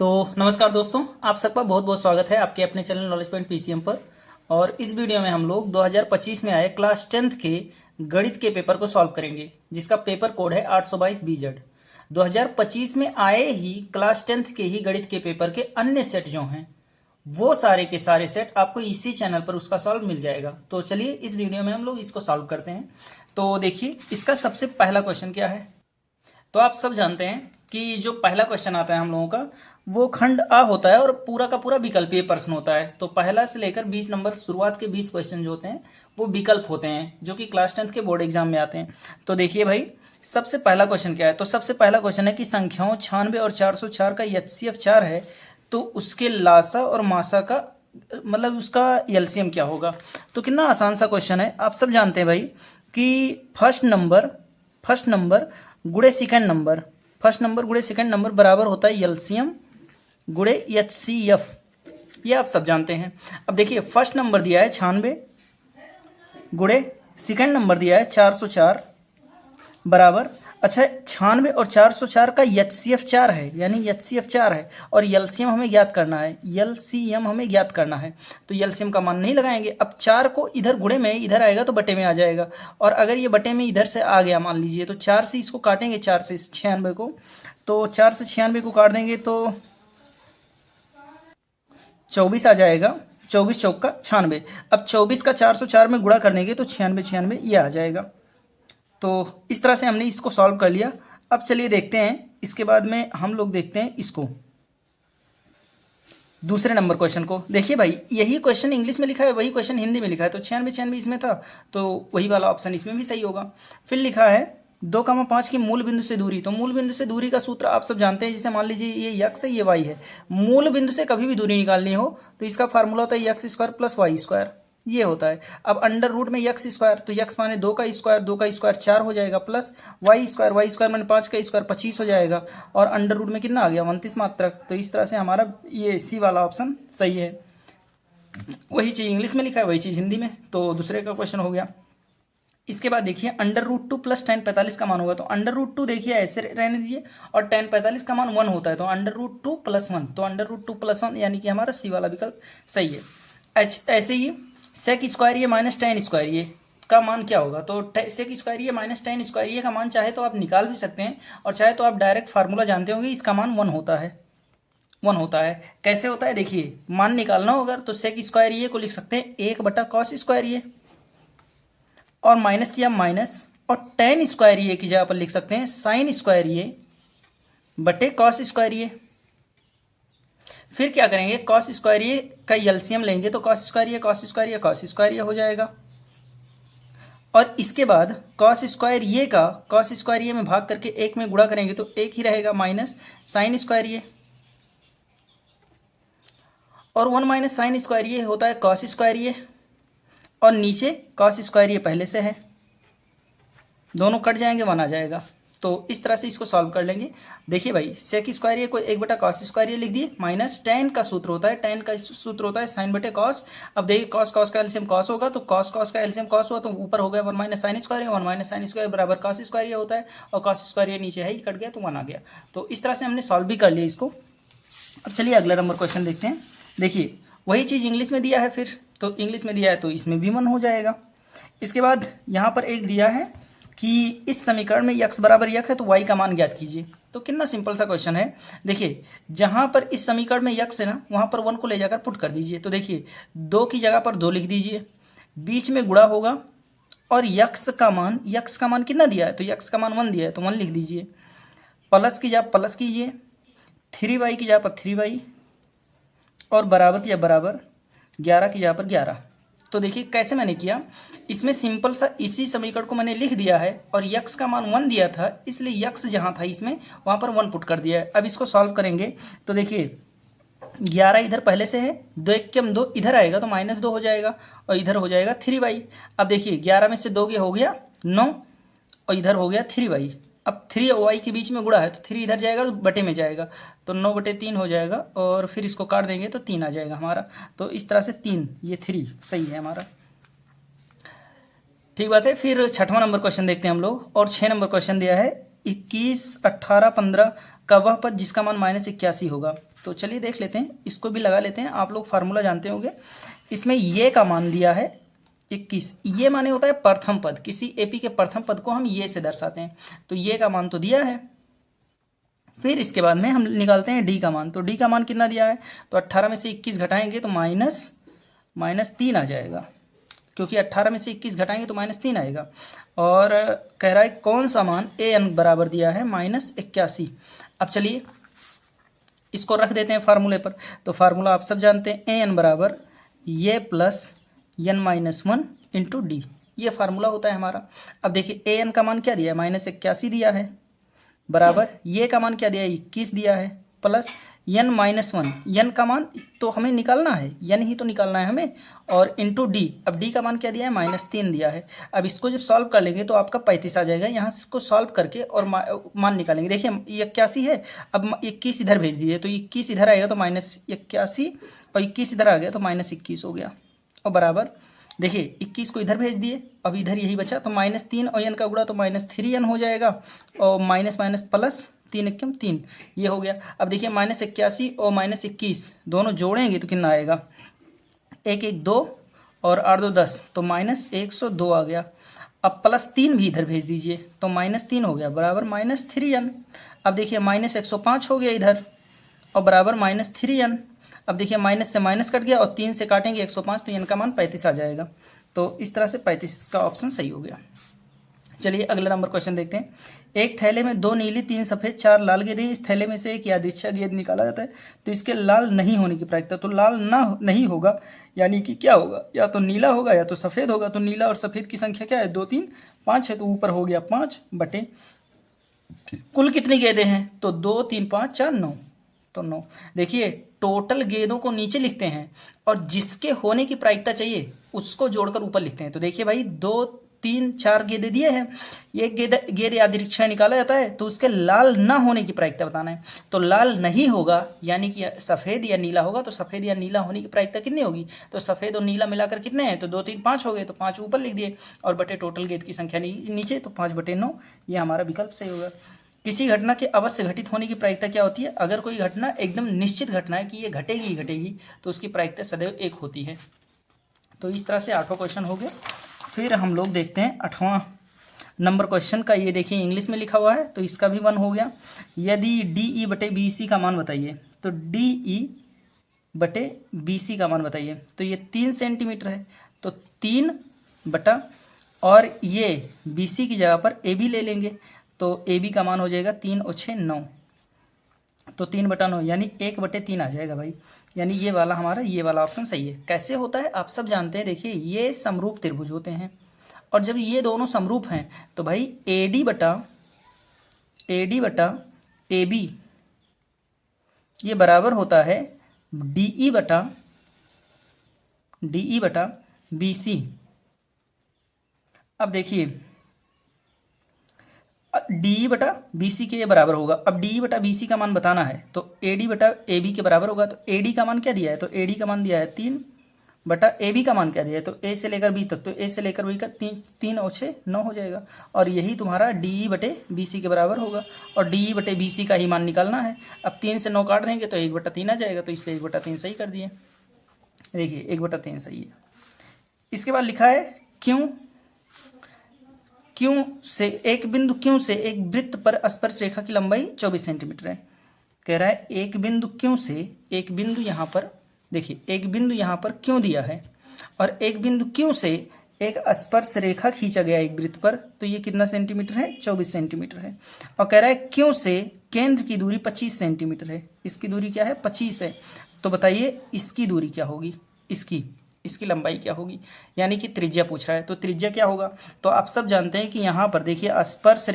तो नमस्कार दोस्तों, आप सबका बहुत बहुत स्वागत है आपके अपने चैनल नॉलेज पॉइंट पीसीएम पर। और इस वीडियो में हम लोग 2025 में आए क्लास 10th के गणित के पेपर को सॉल्व करेंगे, जिसका पेपर कोड है 822 बीजेड। 2025 में आए ही क्लास 10th के ही गणित के पेपर के अन्य सेट जो हैं वो सारे के सारे सेट आपको इसी चैनल पर उसका सॉल्व मिल जाएगा। तो चलिए इस वीडियो में हम लोग इसको सॉल्व करते हैं। तो देखिए, इसका सबसे पहला क्वेश्चन क्या है। तो आप सब जानते हैं कि जो पहला क्वेश्चन आता है हम लोगों का वो खंड आ होता है और पूरा का पूरा विकल्पीय प्रश्न होता है। तो पहला से लेकर 20 नंबर शुरुआत के 20 क्वेश्चन जो होते हैं वो विकल्प होते हैं, जो कि क्लास 10th के बोर्ड एग्जाम में आते हैं। तो देखिए भाई, सबसे पहला क्वेश्चन क्या है। तो सबसे पहला क्वेश्चन है कि संख्याओं 96 और 404 का एचसीएफ 4 है, तो उसके लासा और मासा का मतलब उसका एलसीएम क्या होगा। तो कितना आसान सा क्वेश्चन है। आप सब जानते हैं भाई कि फर्स्ट नंबर गुणे सेकंड नंबर, फर्स्ट नंबर गुणे सेकंड नंबर बराबर होता है एलसीएम गुणे एचसीएफ। ये आप सब जानते हैं। अब देखिए, फर्स्ट नंबर दिया है 96 गुणे सेकंड नंबर दिया है 404 बराबर, अच्छा 96 और 404 का एचसीएफ 4 है, यानी एचसीएफ 4 है और एलसीएम हमें ज्ञात करना है। एलसीएम हमें ज्ञात करना है, तो एलसीएम का मान नहीं लगाएंगे। अब 4 को इधर गुणे में इधर आएगा तो बटे में आ जाएगा, और अगर ये बटे में इधर से आ गया मान लीजिए, तो 4 से इसको काटेंगे, 4 से 96 को, तो 4 से 96 को काट देंगे तो 24 आ जाएगा। 24 चौक का 96। अब 24 का 404 में गुणा कर देंगे तो 96 ये आ जाएगा। तो इस तरह से हमने इसको सॉल्व कर लिया। अब चलिए देखते हैं, इसके बाद में हम लोग देखते हैं इसको दूसरे नंबर क्वेश्चन को। देखिए भाई, यही क्वेश्चन इंग्लिश में लिखा है, वही क्वेश्चन हिंदी में लिखा है, तो 96 इसमें था तो वही वाला ऑप्शन इसमें भी सही होगा। फिर लिखा है 2,5 की मूल बिंदु से दूरी। तो मूल बिंदु से दूरी का सूत्र आप सब जानते हैं। जैसे मान लीजिए ये x है, ये y है, मूल बिंदु से कभी भी दूरी निकालनी हो तो इसका फार्मूला होता है x square plus Y square, ये होता है। अब अंडर रूट में x स्क्वायर, तो x माने 2 का स्क्वायर, 2 का स्क्वायर 4 हो जाएगा, प्लस वाई स्क्वायर माने 5 का स्क्वायर 25 हो जाएगा, और अंडर रूट में कितना आ गया 29 मात्रक। तो इस तरह से हमारा ये सी वाला ऑप्शन सही है। वही चीज इंग्लिश में लिखा है, वही चीज हिंदी में, तो दूसरे का क्वेश्चन हो गया। इसके बाद देखिए, अंडर रूट 2 प्लस tan 45 का मान होगा। तो अंडर रूट 2 देखिए ऐसे रहने दीजिए, और tan 45 का मान 1 होता है, तो अंडर रूट 2 प्लस 1, तो अंडर रूट 2 प्लस 1 यानी कि हमारा सी वाला विकल्प सही है। ऐसे ही सेक स्क्वायर ये माइनस tan स्क्वायर ये का मान क्या होगा। तो सेक स्क्वायर ये माइनस tan स्क्वायर ये का मान चाहे तो आप निकाल भी सकते हैं, और चाहे तो आप डायरेक्ट फार्मूला जानते होंगे, इसका मान 1 होता है। 1 होता है। कैसे होता है देखिए, मान निकालना होगा तो सेक स्क्वायर ये को लिख सकते हैं 1/cos स्क्वायर ये, और माइनस किया माइनस, और tan स्क्वायर ये की जगह पर लिख सकते हैं साइन स्क्वायर ये बटे कॉस स्क्वायर ये। फिर क्या करेंगे, कॉस स्क्वायर ये का एलसीएम लेंगे, तो कॉस स्क्वायर ये कॉस स्क्वायर ये कॉस स्क्वायर ये हो जाएगा, और इसके बाद कॉस स्क्वायर ये का कॉस स्क्वायर ये में भाग करके 1 में गुणा करेंगे तो 1 ही रहेगा, माइनस साइन स्क्वायर ये, और 1 माइनस साइन स्क्वायर ये होता है कॉस स्क्वायर ये, और नीचे कॉस स्क्वायर ये पहले से है, दोनों कट जाएंगे 1 आ जाएगा। तो इस तरह से इसको सॉल्व कर लेंगे। देखिए भाई, सेक स्क्वायर ये को 1/cos स्क्वायर ये लिख दिए, माइनस tan का सूत्र होता है, tan का सूत्र होता है साइन बटे कॉस। अब देखिए कॉस का एलसीएम कॉस होगा, तो कॉस का एलसीएम कॉस हुआ, तो ऊपर हो गया 1 minus sine square, 1 minus sine square बराबर कॉस स्क्वायर ये होता है, और कॉस स्क्वायर ये नीचे है ही कट गया तो 1 आ गया। तो इस तरह से हमने सॉल्व भी कर लिया इसको। अब चलिए अगला नंबर क्वेश्चन देखते हैं। देखिए, वही चीज़ इंग्लिश में दिया है, फिर तो इंग्लिश में दिया है तो इसमें भी 1 हो जाएगा। इसके बाद यहाँ पर एक दिया है कि इस समीकरण में x बराबर यक है तो y का मान ज्ञात कीजिए। तो कितना सिंपल सा क्वेश्चन है। देखिए, जहाँ पर इस समीकरण में x है ना, वहाँ पर 1 को ले जाकर पुट कर दीजिए। तो देखिए, 2 की जगह पर 2 लिख दीजिए, बीच में गुणा होगा, और x का मान कितना दिया है, तो x का मान 1 दिया है तो 1 लिख दीजिए, प्लस की जगह प्लस कीजिए, 3y की जगह पर 3y, और बराबर की जगह बराबर, 11 की जगह पर 11। तो देखिए कैसे मैंने किया, इसमें सिंपल सा इसी समीकरण को मैंने लिख दिया है, और x का मान 1 दिया था, इसलिए x जहां था इसमें वहां पर 1 पुट कर दिया है। अब इसको सॉल्व करेंगे तो देखिए, 11 इधर पहले से है, 2 1 के 2 इधर आएगा तो -2 हो जाएगा, और इधर हो जाएगा 3y। अब देखिए 11 में से 2 हो गया 9, और इधर हो गया 3y। अब 3 और y के बीच में गुणा है तो 3 इधर जाएगा तो बटे में जाएगा, तो 9/3 हो जाएगा, और फिर इसको काट देंगे तो 3 आ जाएगा हमारा। तो इस तरह से 3 ये 3 सही है हमारा। ठीक बात है। फिर 6वां नंबर क्वेश्चन देखते हैं हम लोग, और 6 नंबर क्वेश्चन दिया है 21, 18, 15 का वह पद जिसका मान -81 होगा। तो चलिए देख लेते हैं, इसको भी लगा लेते हैं। आप लोग फार्मूला जानते होंगे। इसमें ये का मान दिया है 21, ये माने होता है प्रथम पद, किसी एपी के प्रथम पद को हम ये से दर्शाते हैं। तो ये का मान तो दिया है। फिर इसके बाद में हम निकालते हैं डी का मान। तो डी का मान कितना दिया है, तो 18 में से 21 घटाएंगे तो -3 आ जाएगा, क्योंकि 18 में से 21 घटाएंगे तो -3 आएगा। और कह रहा है कौन सा मान an बराबर दिया है -81। अब चलिए इसको रख देते हैं फार्मूले पर। तो फार्मूला आप सब जानते हैं, an बराबर ये प्लस n-1 इंटू डी, ये फार्मूला होता है हमारा। अब देखिए an का मान क्या दिया है, -81 दिया है, बराबर ये का मान क्या दिया है, 21 दिया है, प्लस n-1, n का मान तो हमें निकालना है, n ही तो निकालना है हमें, और इंटू डी। अब डी का मान क्या दिया है, -3 दिया है। अब इसको जब सॉल्व कर लेंगे तो आपका 35 आ जाएगा। यहाँ से इसको सॉल्व करके और मान निकालेंगे। देखिए ये 81 है, अब 21 इधर भेज दिए तो 21 इधर आएगा तो -81, और 21 इधर आ गया तो -21 हो गया। और बराबर देखिए 21 को इधर भेज दिए, अब इधर यही बचा, तो -3 और n का गुणा तो -3n हो जाएगा, और माइनस माइनस प्लस 3 एकम 3, ये हो गया। अब देखिए -81 और -21 दोनों जोड़ेंगे तो कितना आएगा, 1 1 2 और 8 2 10, तो -102 आ गया। अब +3 भी इधर भेज दीजिए तो -3 हो गया, बराबर -3n। अब देखिए -105 हो गया इधर, और बराबर -3n। अब देखिए माइनस से माइनस कट गया और 3 से काटेंगे 105, तो n का मान 35 आ जाएगा। तो इस तरह से 35 का ऑप्शन सही हो गया। चलिए अगला नंबर क्वेश्चन देखते हैं। एक थैले में 2 नीली 3 सफ़ेद 4 लाल गेंदें, इस थैले में से एक यादृच्छिक गेंद निकाला जाता है, तो इसके लाल नहीं होने की प्रायिकता, तो लाल नहीं होगा यानी कि क्या होगा, या तो नीला होगा या तो सफ़ेद होगा। तो नीला और सफ़ेद की संख्या क्या है, 2 3 5 है, तो ऊपर हो गया 5 बटे कुल कितनी गेंदें हैं, तो 2 3 5 4 9, तो 9। देखिए टोटल गेंदों को नीचे लिखते हैं और जिसके होने की प्रायिकता चाहिए उसको जोड़कर ऊपर लिखते हैं। तो देखिए भाई 2 3 4 गेंदे दिए हैं, ये गेंद यादृच्छिक निकाला जाता है, तो उसके लाल ना होने की प्रायिकता बताना है। तो लाल नहीं होगा यानी कि सफ़ेद या नीला होगा, तो सफ़ेद या नीला होने की प्रायिकता कितनी होगी, तो सफ़ेद और नीला मिलाकर कितने हैं, तो 2 3 5 हो गए, तो 5 ऊपर लिख दिए, और बटे टोटल गेंद की संख्या नीचे, तो 5 बटे 9, ये हमारा विकल्प सही होगा। किसी घटना के अवश्य घटित होने की प्रायिकता क्या होती है, अगर कोई घटना एकदम निश्चित घटना है कि ये घटेगी ही घटेगी, तो उसकी प्रायिकता सदैव 1 होती है। तो इस तरह से 8वां क्वेश्चन हो गया। फिर हम लोग देखते हैं 8वां नंबर क्वेश्चन का। ये देखिए इंग्लिश में लिखा हुआ है, तो इसका भी 1 हो गया। यदि DE बटे BC का मान बताइए, तो DE बटे BC का मान बताइए। तो ये 3 सेंटीमीटर है, तो 3 बटा, और ये BC की जगह पर AB ले लेंगे, तो AB का मान हो जाएगा 3 और 6 9, तो 3 बटा 9 यानी 1 बटे 3 आ जाएगा भाई, यानी ये वाला हमारा ये वाला ऑप्शन सही है। कैसे होता है आप सब जानते हैं। देखिए ये समरूप त्रिभुज होते हैं, और जब ये दोनों समरूप हैं तो भाई AD बटा AB ये बराबर होता है DE बटा BC। अब देखिए DE बटा BC के ये बराबर होगा। अब DE बटा BC का मान बताना है, तो AD बटा AB के बराबर होगा। तो AD का मान क्या दिया है, तो AD का मान दिया है 3 बटा AB का मान क्या दिया है, तो A से लेकर B तक, तो A से लेकर B का 3 और 6 9 हो जाएगा, और यही तुम्हारा DE बटे BC के बराबर होगा, और DE बटे BC का ही मान निकालना है। अब 3 से 9 काट देंगे तो 1 बटा 3 आ जाएगा, तो इसलिए 1 बटा 3 सही कर दिए। देखिए 1 बटा 3 सही है। इसके बाद लिखा है क्यों से एक बिंदु क्यों से एक वृत्त पर स्पर्श रेखा की लंबाई 24 सेंटीमीटर है। कह रहा है एक बिंदु क्यों से एक बिंदु यहाँ पर, देखिए एक बिंदु यहाँ पर क्यों दिया है, और एक बिंदु क्यों से एक स्पर्श रेखा खींचा गया एक वृत्त पर, तो ये कितना सेंटीमीटर है, 24 सेंटीमीटर है। और कह रहा है क्यों से केंद्र की दूरी 25 सेंटीमीटर है, इसकी दूरी क्या है 25 है। तो बताइए इसकी दूरी क्या होगी, इसकी लंबाई क्या होगी, यानी कि त्रिज्या पूछ रहा है। तो त्रिज्या क्या होगा, तो आप सब जानते हैं कि यहाँ पर देखिए स्पर्श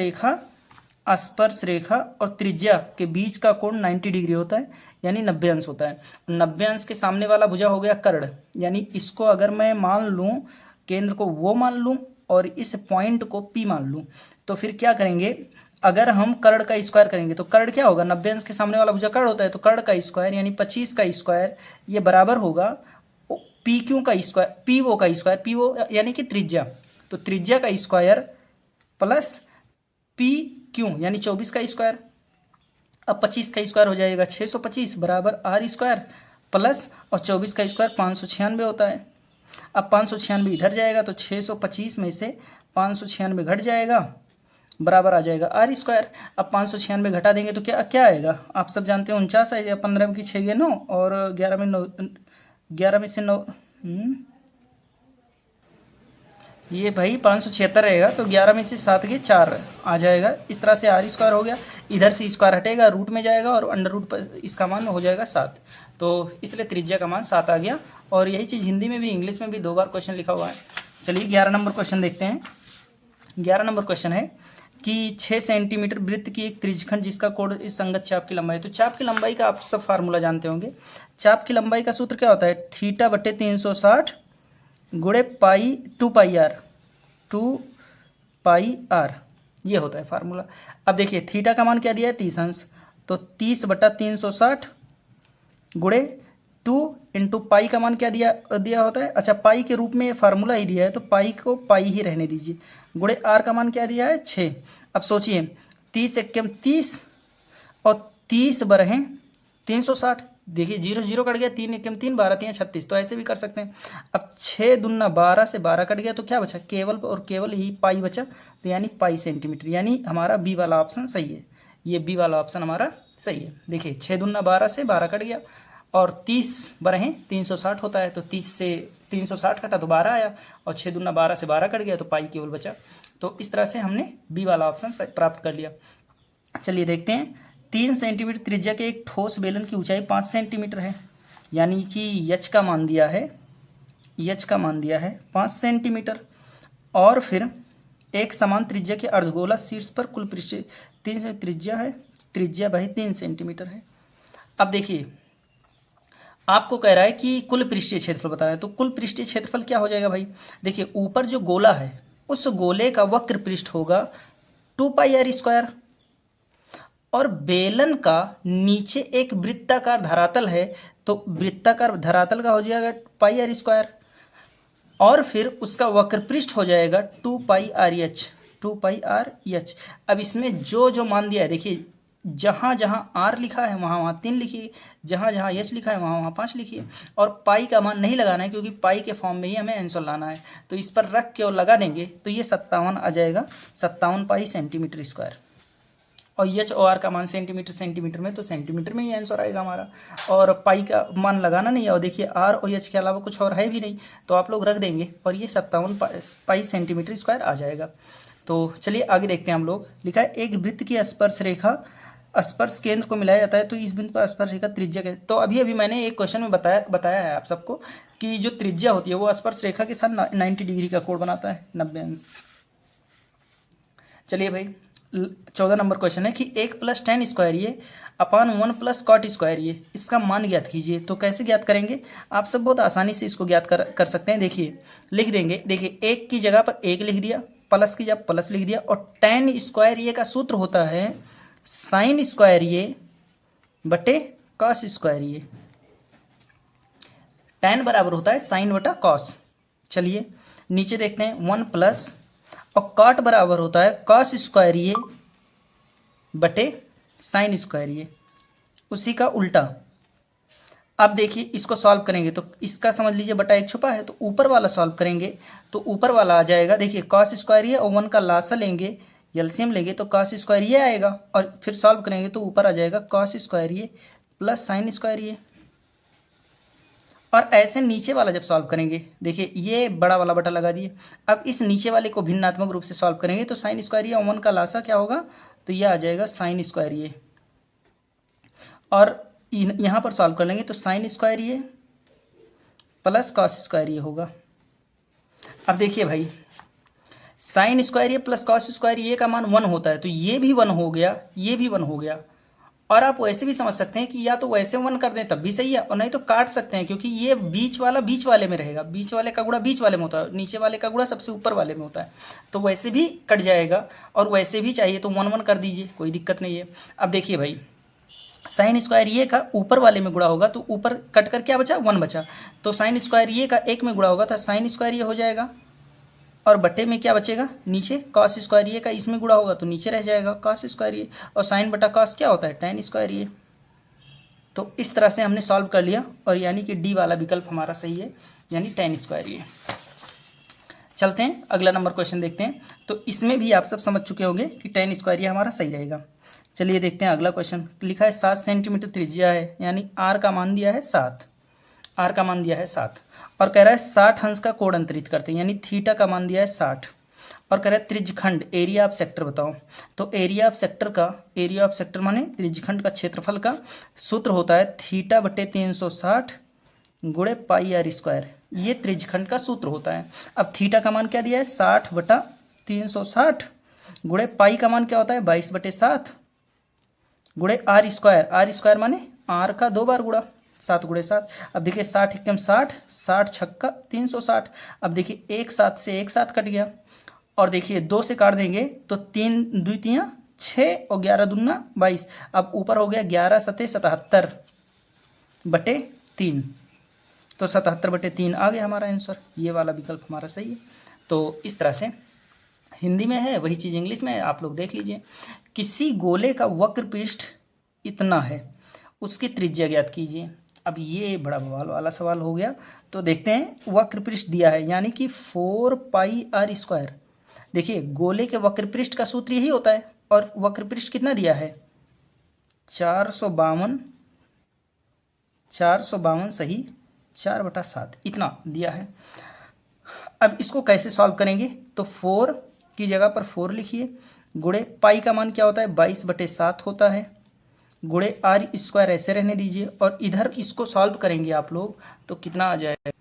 रेखा और त्रिज्या के बीच का कोण 90 डिग्री होता है, यानी 90 अंश होता है। 90 अंश के सामने वाला भुजा हो गया कर्ण, यानी इसको अगर मैं मान लूँ, केंद्र को वो मान लूँ और इस पॉइंट को P मान लूँ, तो फिर क्या करेंगे, अगर हम कर्ण का स्क्वायर करेंगे तो कर्ण क्या होगा, 90 अंश के सामने वाला भुजा कर्ण होता है, तो कर्ण का स्क्वायर यानी 25 का स्क्वायर, ये बराबर होगा PQ का स्क्वायर, PO का स्क्वायर, PO यानी कि त्रिज्या, तो त्रिज्या का स्क्वायर प्लस PQ यानी 24 का स्क्वायर। अब 25 का स्क्वायर हो जाएगा 625 बराबर आर स्क्वायर प्लस और 24 का स्क्वायर 596 होता है। अब 596 इधर जाएगा तो 625 में से 596 घट जाएगा बराबर आ जाएगा आर स्क्वायर। अब 596 घटा देंगे तो क्या क्या आएगा, आप सब जानते हैं 49 आएगा। 15 में की 6 गए 9 और 11 में 9, 11 में से 9 ये भाई 576 रहेगा तो 11 में से 7 के 4 आ जाएगा। इस तरह से आर स्क्वायर हो गया, इधर से स्क्वायर हटेगा रूट में जाएगा और अंडर रूट पर इसका मान हो जाएगा 7। तो इसलिए त्रिज्या का मान 7 आ गया। और यही चीज़ हिंदी में भी इंग्लिश में भी 2 बार क्वेश्चन लिखा हुआ है। चलिए 11 नंबर क्वेश्चन देखते हैं। 11 नंबर क्वेश्चन है कि 6 सेंटीमीटर वृत्त की एक त्रिज्यखंड जिसका कोण इस संगत चाप की लंबाई। तो चाप की लंबाई का आप सब फार्मूला जानते होंगे। चाप की लंबाई का सूत्र क्या होता है, थीटा बटे 360 गुणे पाई 2 पाई आर, 2 पाई आर, ये होता है फार्मूला। अब देखिए थीटा का मान क्या दिया है 30 अंश, तो 30 बटा 360 गुणे 2 इंटू पाई का मान क्या दिया होता है, अच्छा पाई के रूप में फार्मूला ही दिया है तो पाई को पाई ही रहने दीजिए, गुणे आर का मान क्या दिया है 6। अब सोचिए 30 एकम 30 और 30 बरहे 360, देखिए 0 0 कट गया, 3 एकम 3 12 3 36, तो ऐसे भी कर सकते हैं। अब 6 दूना 12 से 12 कट गया तो क्या बचा, केवल और केवल यही पाई बचा, तो यानी पाई सेंटीमीटर, यानी हमारा बी वाला ऑप्शन सही है। ये बी वाला ऑप्शन हमारा सही है। देखिए 6 दूना 12 से 12 कट गया और 30 बरहे 360 होता है, तो 30 से 360 कटा तो 12 आया और 6 दूना 12 से 12 कट गया तो पाई केवल बचा। तो इस तरह से हमने बी वाला ऑप्शन प्राप्त कर लिया। चलिए देखते हैं। 3 सेंटीमीटर त्रिज्या के एक ठोस बेलन की ऊंचाई 5 सेंटीमीटर है, यानी कि यच का मान दिया है 5 सेंटीमीटर। और फिर एक समान त्रिज्या के अर्धगोला शीर्ष पर कुल पृष्ठ 3 त्रिज्या भाई 3 सेंटीमीटर है। अब देखिए आपको कह रहा है कि कुल पृष्ठीय क्षेत्रफल बताना है, तो कुल पृष्ठीय क्षेत्रफल क्या हो जाएगा भाई, देखिए ऊपर जो गोला है उस गोले का वक्र पृष्ठ होगा 2 पाई आर स्क्वायर और बेलन का नीचे एक वृत्ताकार धरातल है तो वृत्ताकार धरातल का हो जाएगा पाई आर स्क्वायर और फिर उसका वक्र पृष्ठ हो जाएगा 2 पाई आर एच। अब इसमें जो जो मान दिया है देखिए, जहाँ जहाँ आर लिखा है वहाँ वहाँ 3 लिखिए, जहाँ जहाँ एच लिखा है वहाँ वहाँ 5 लिखिए और पाई का मान नहीं लगाना है क्योंकि पाई के फॉर्म में ही हमें आंसर लाना है। तो इस पर रख के और लगा देंगे तो ये 57 आ जाएगा, 57 पाई सेंटीमीटर स्क्वायर। और एच और आर का मान सेंटीमीटर में, तो सेंटीमीटर में ही आंसर आएगा हमारा। और पाई का मान लगाना नहीं है और देखिए आर और एच के अलावा कुछ और है भी नहीं, तो आप लोग रख देंगे और ये 57 पाई सेंटीमीटर स्क्वायर आ जाएगा। तो चलिए आगे देखते हैं हम लोग। लिखा है एक वृत्त की स्पर्श रेखा स्पर्श केंद्र को मिलाया जाता है तो इस बिंदु पर स्पर्श रेखा त्रिज्या के। तो अभी मैंने एक क्वेश्चन में बताया है आप सबको कि जो त्रिज्या होती है वो स्पर्श रेखा के साथ 90 डिग्री का कोण बनाता है, 90 अंश। चलिए भाई 14 नंबर क्वेश्चन है कि 1 + tan स्क्वायर ये अपान 1 + cot स्क्वायर ये, इसका मान ज्ञात कीजिए। तो कैसे ज्ञात करेंगे, आप सब बहुत आसानी से इसको ज्ञात कर सकते हैं। देखिए लिख देंगे, देखिए 1 की जगह पर 1 लिख दिया, प्लस की जगह प्लस लिख दिया और tan स्क्वायर ये का सूत्र होता है साइन स्क्वायर ये बटे कॉस स्क्वायर ये। tan बराबर होता है साइन बटा कॉस। चलिए नीचे देखते हैं 1 प्लस और कॉट बराबर होता है कॉस स्क्वायर ये बटे साइन स्क्वायर ये, उसी का उल्टा। अब देखिए इसको सॉल्व करेंगे तो इसका समझ लीजिए बटा 1 छुपा है तो ऊपर वाला सॉल्व करेंगे तो ऊपर वाला आ जाएगा, देखिए कॉस स्क्वायर ये और 1 का लासा लेंगे, एलसीएम लेंगे तो कॉस स्क्वायर ये आएगा और फिर सॉल्व करेंगे तो ऊपर आ जाएगा कॉस स्क्वायर ये प्लस साइन स्क्वायर ये। और ऐसे नीचे वाला जब सॉल्व करेंगे, देखिए ये बड़ा वाला बटा लगा दिए। अब इस नीचे वाले को भिन्नात्मक रूप से सॉल्व करेंगे तो साइन स्क्वायर ये 1 का लासा क्या होगा, तो ये आ जाएगा साइन स्क्वायर ये। और यहाँ पर सॉल्व कर लेंगे तो साइन स्क्वायर ये प्लस कॉस स्क्वायर ये होगा। अब देखिए भाई साइन स्क्वायर ये प्लस कॉस स्क्वायर ये का मान 1 होता है तो ये भी 1 हो गया, ये भी 1 हो गया। और आप वैसे भी समझ सकते हैं कि या तो वैसे 1 कर दें तब भी सही है और नहीं तो काट सकते हैं क्योंकि ये बीच वाला बीच वाले में रहेगा, बीच वाले का गुणा बीच वाले में होता है, नीचे वाले का गुणा सबसे ऊपर वाले में होता है, तो वैसे भी कट जाएगा। और वैसे भी चाहिए तो 1 1 कर दीजिए, कोई दिक्कत नहीं है। अब देखिए भाई साइन स्क्वायर ये का ऊपर वाले में गुणा होगा तो ऊपर कट कर क्या बचा 1 बचा, तो साइन स्क्वायर ये का 1 में गुणा होगा तो साइन स्क्वायर ये हो जाएगा और बटे में क्या बचेगा, नीचे कॉस स्क्वायर ये का इसमें गुणा होगा तो नीचे रह जाएगा कॉस स्क्वायर ये, और साइन बटा कॉस क्या होता है, tan स्क्वायर ये। तो इस तरह से हमने सॉल्व कर लिया, और यानी कि डी वाला विकल्प हमारा सही है, यानी tan स्क्वायर ये। चलते हैं अगला नंबर क्वेश्चन देखते हैं। तो इसमें भी आप सब समझ चुके होंगे कि tan स्क्वायर ये हमारा सही रहेगा। चलिए देखते हैं अगला क्वेश्चन। लिखा है 7 सेंटीमीटर त्रिज्या है, यानी आर का मान दिया है 7, आर का मान दिया है 7, और कह रहा है 60 अंश का कोण अंतरित करते हैं, यानी थीटा का मान दिया है 60, और कह रहा है त्रिज्यखंड एरिया ऑफ सेक्टर बताओ। तो एरिया ऑफ सेक्टर माने त्रिज्यखंड का क्षेत्रफल का सूत्र होता है थीटा बटे 360 गुणे पाई आर स्क्वायर, ये त्रिज्यखंड का सूत्र होता है। अब थीटा का मान क्या दिया है 60 बटा 360 गुणे पाई का मान क्या होता है 22 बटे 7 गुणे आर स्क्वायर माने आर का 2 बार गुणा 7 गुणे 7। अब देखिए 60 एकम 60, 60 छक्का 360। अब देखिए एक 7 से एक 7 कट गया, और देखिए 2 से काट देंगे तो 3 2 3 6 और 11 दूना 22। अब ऊपर हो गया 11 सते 77 बटे 3, तो 77 बटे 3 आ गया हमारा आंसर, ये वाला विकल्प हमारा सही है। तो इस तरह से हिंदी में है, वही चीज़ इंग्लिश में है, आप लोग देख लीजिए। किसी गोले का वक्र पृष्ठ इतना है, उसकी त्रिज्या ज्ञात कीजिए। अब ये बड़ा बवाल वाला सवाल हो गया। तो देखते हैं, वक्र पृष्ठ दिया है यानी कि 4 पाई आर स्क्वायर। देखिए गोले के वक्र पृष्ठ का सूत्र यही होता है, और वक्र पृष्ठ कितना दिया है 452 सही 4/7 इतना दिया है। अब इसको कैसे सॉल्व करेंगे, तो 4 की जगह पर 4 लिखिए, गुणे पाई का मान क्या होता है 22/7 होता है, गुणे आर स्क्वायर ऐसे रहने दीजिए, और इधर इसको सॉल्व करेंगे आप लोग तो कितना आ जाएगा,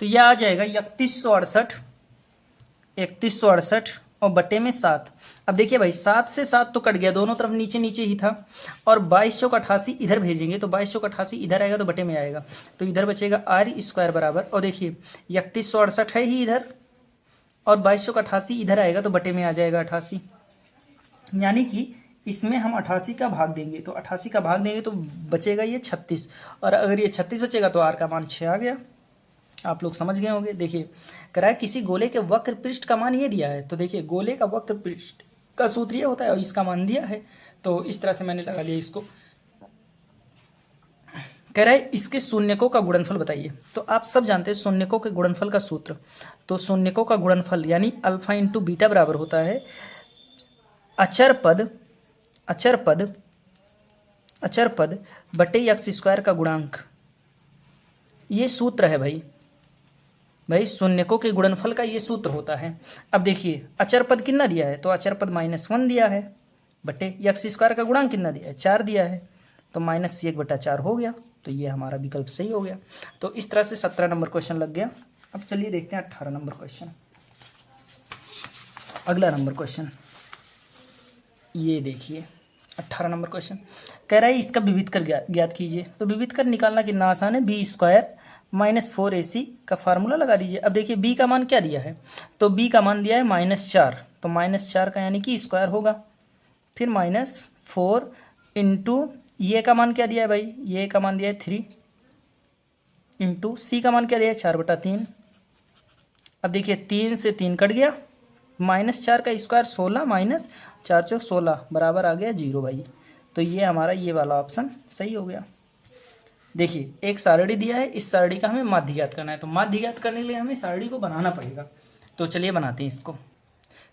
तो यह आ जाएगा 3168 और बटे में 7। अब देखिए भाई 7 से 7 तो कट गया, दोनों तरफ नीचे नीचे ही था, और 2288 इधर भेजेंगे तो 2288 इधर आएगा तो बटे में आएगा, तो इधर बचेगा आर स्क्वायर बराबर, और देखिए 3168 है ही इधर, और 2288 इधर आएगा तो बटे में आ जाएगा 88, यानी कि इसमें हम 88 का भाग देंगे, तो 88 का भाग देंगे तो बचेगा ये 36, और अगर ये 36 बचेगा तो आर का मान 6 आ गया। आप लोग समझ गए होंगे। देखिए कह रहा है किसी गोले के वक्र पृष्ठ का मान ये दिया है, तो देखिए गोले का वक्र पृष्ठ का सूत्र ये होता है, और इसका मान दिया है, तो इस तरह से मैंने लगा लिया इसको। कह रहा है इसके शून्यकों का गुणनफल बताइए। तो आप सब जानते हैं शून्यकों के गुणनफल का सूत्र, तो शून्यकों का गुणनफल यानी अल्फा इंटू बीटा बराबर होता है अचर पद बटे एक्स स्क्वायर का गुणांक, ये सूत्र है भाई शून्यकों के गुणनफल का ये सूत्र होता है। अब देखिए अचर पद कितना दिया है, तो अचर पद -1 दिया है, बटे एक्स स्क्वायर का गुणांक कितना दिया है 4 दिया है, तो -1/4 हो गया, तो ये हमारा विकल्प सही हो गया। तो इस तरह से 17 नंबर क्वेश्चन लग गया। अब चलिए देखते हैं 18 नंबर क्वेश्चन। अगला नंबर क्वेश्चन ये देखिए 18 नंबर क्वेश्चन कह रहा है इसका विविध कर ज्ञात कीजिए। तो विविध कर निकालना कितना आसान है, b² - 4ac का फार्मूला लगा दीजिए। अब देखिए b का मान क्या दिया है, तो b का मान दिया है -4, तो -4 का यानी कि स्क्वायर होगा, फिर -4 इंटू ये का मान क्या दिया है भाई, ये का मान दिया है 3 इंटू c का मान क्या दिया है 4/3। अब देखिए 3 से 3 कट गया, -4 का स्क्वायर 16 -4 × 16 बराबर आ गया 0 भाई, तो ये हमारा ये वाला ऑप्शन सही हो गया। देखिए एक सारणी दिया है, इस सारणी का हमें माध्य ज्ञात करना है, तो माध्य ज्ञात करने के लिए हमें सारणी को बनाना पड़ेगा। तो चलिए बनाते हैं इसको।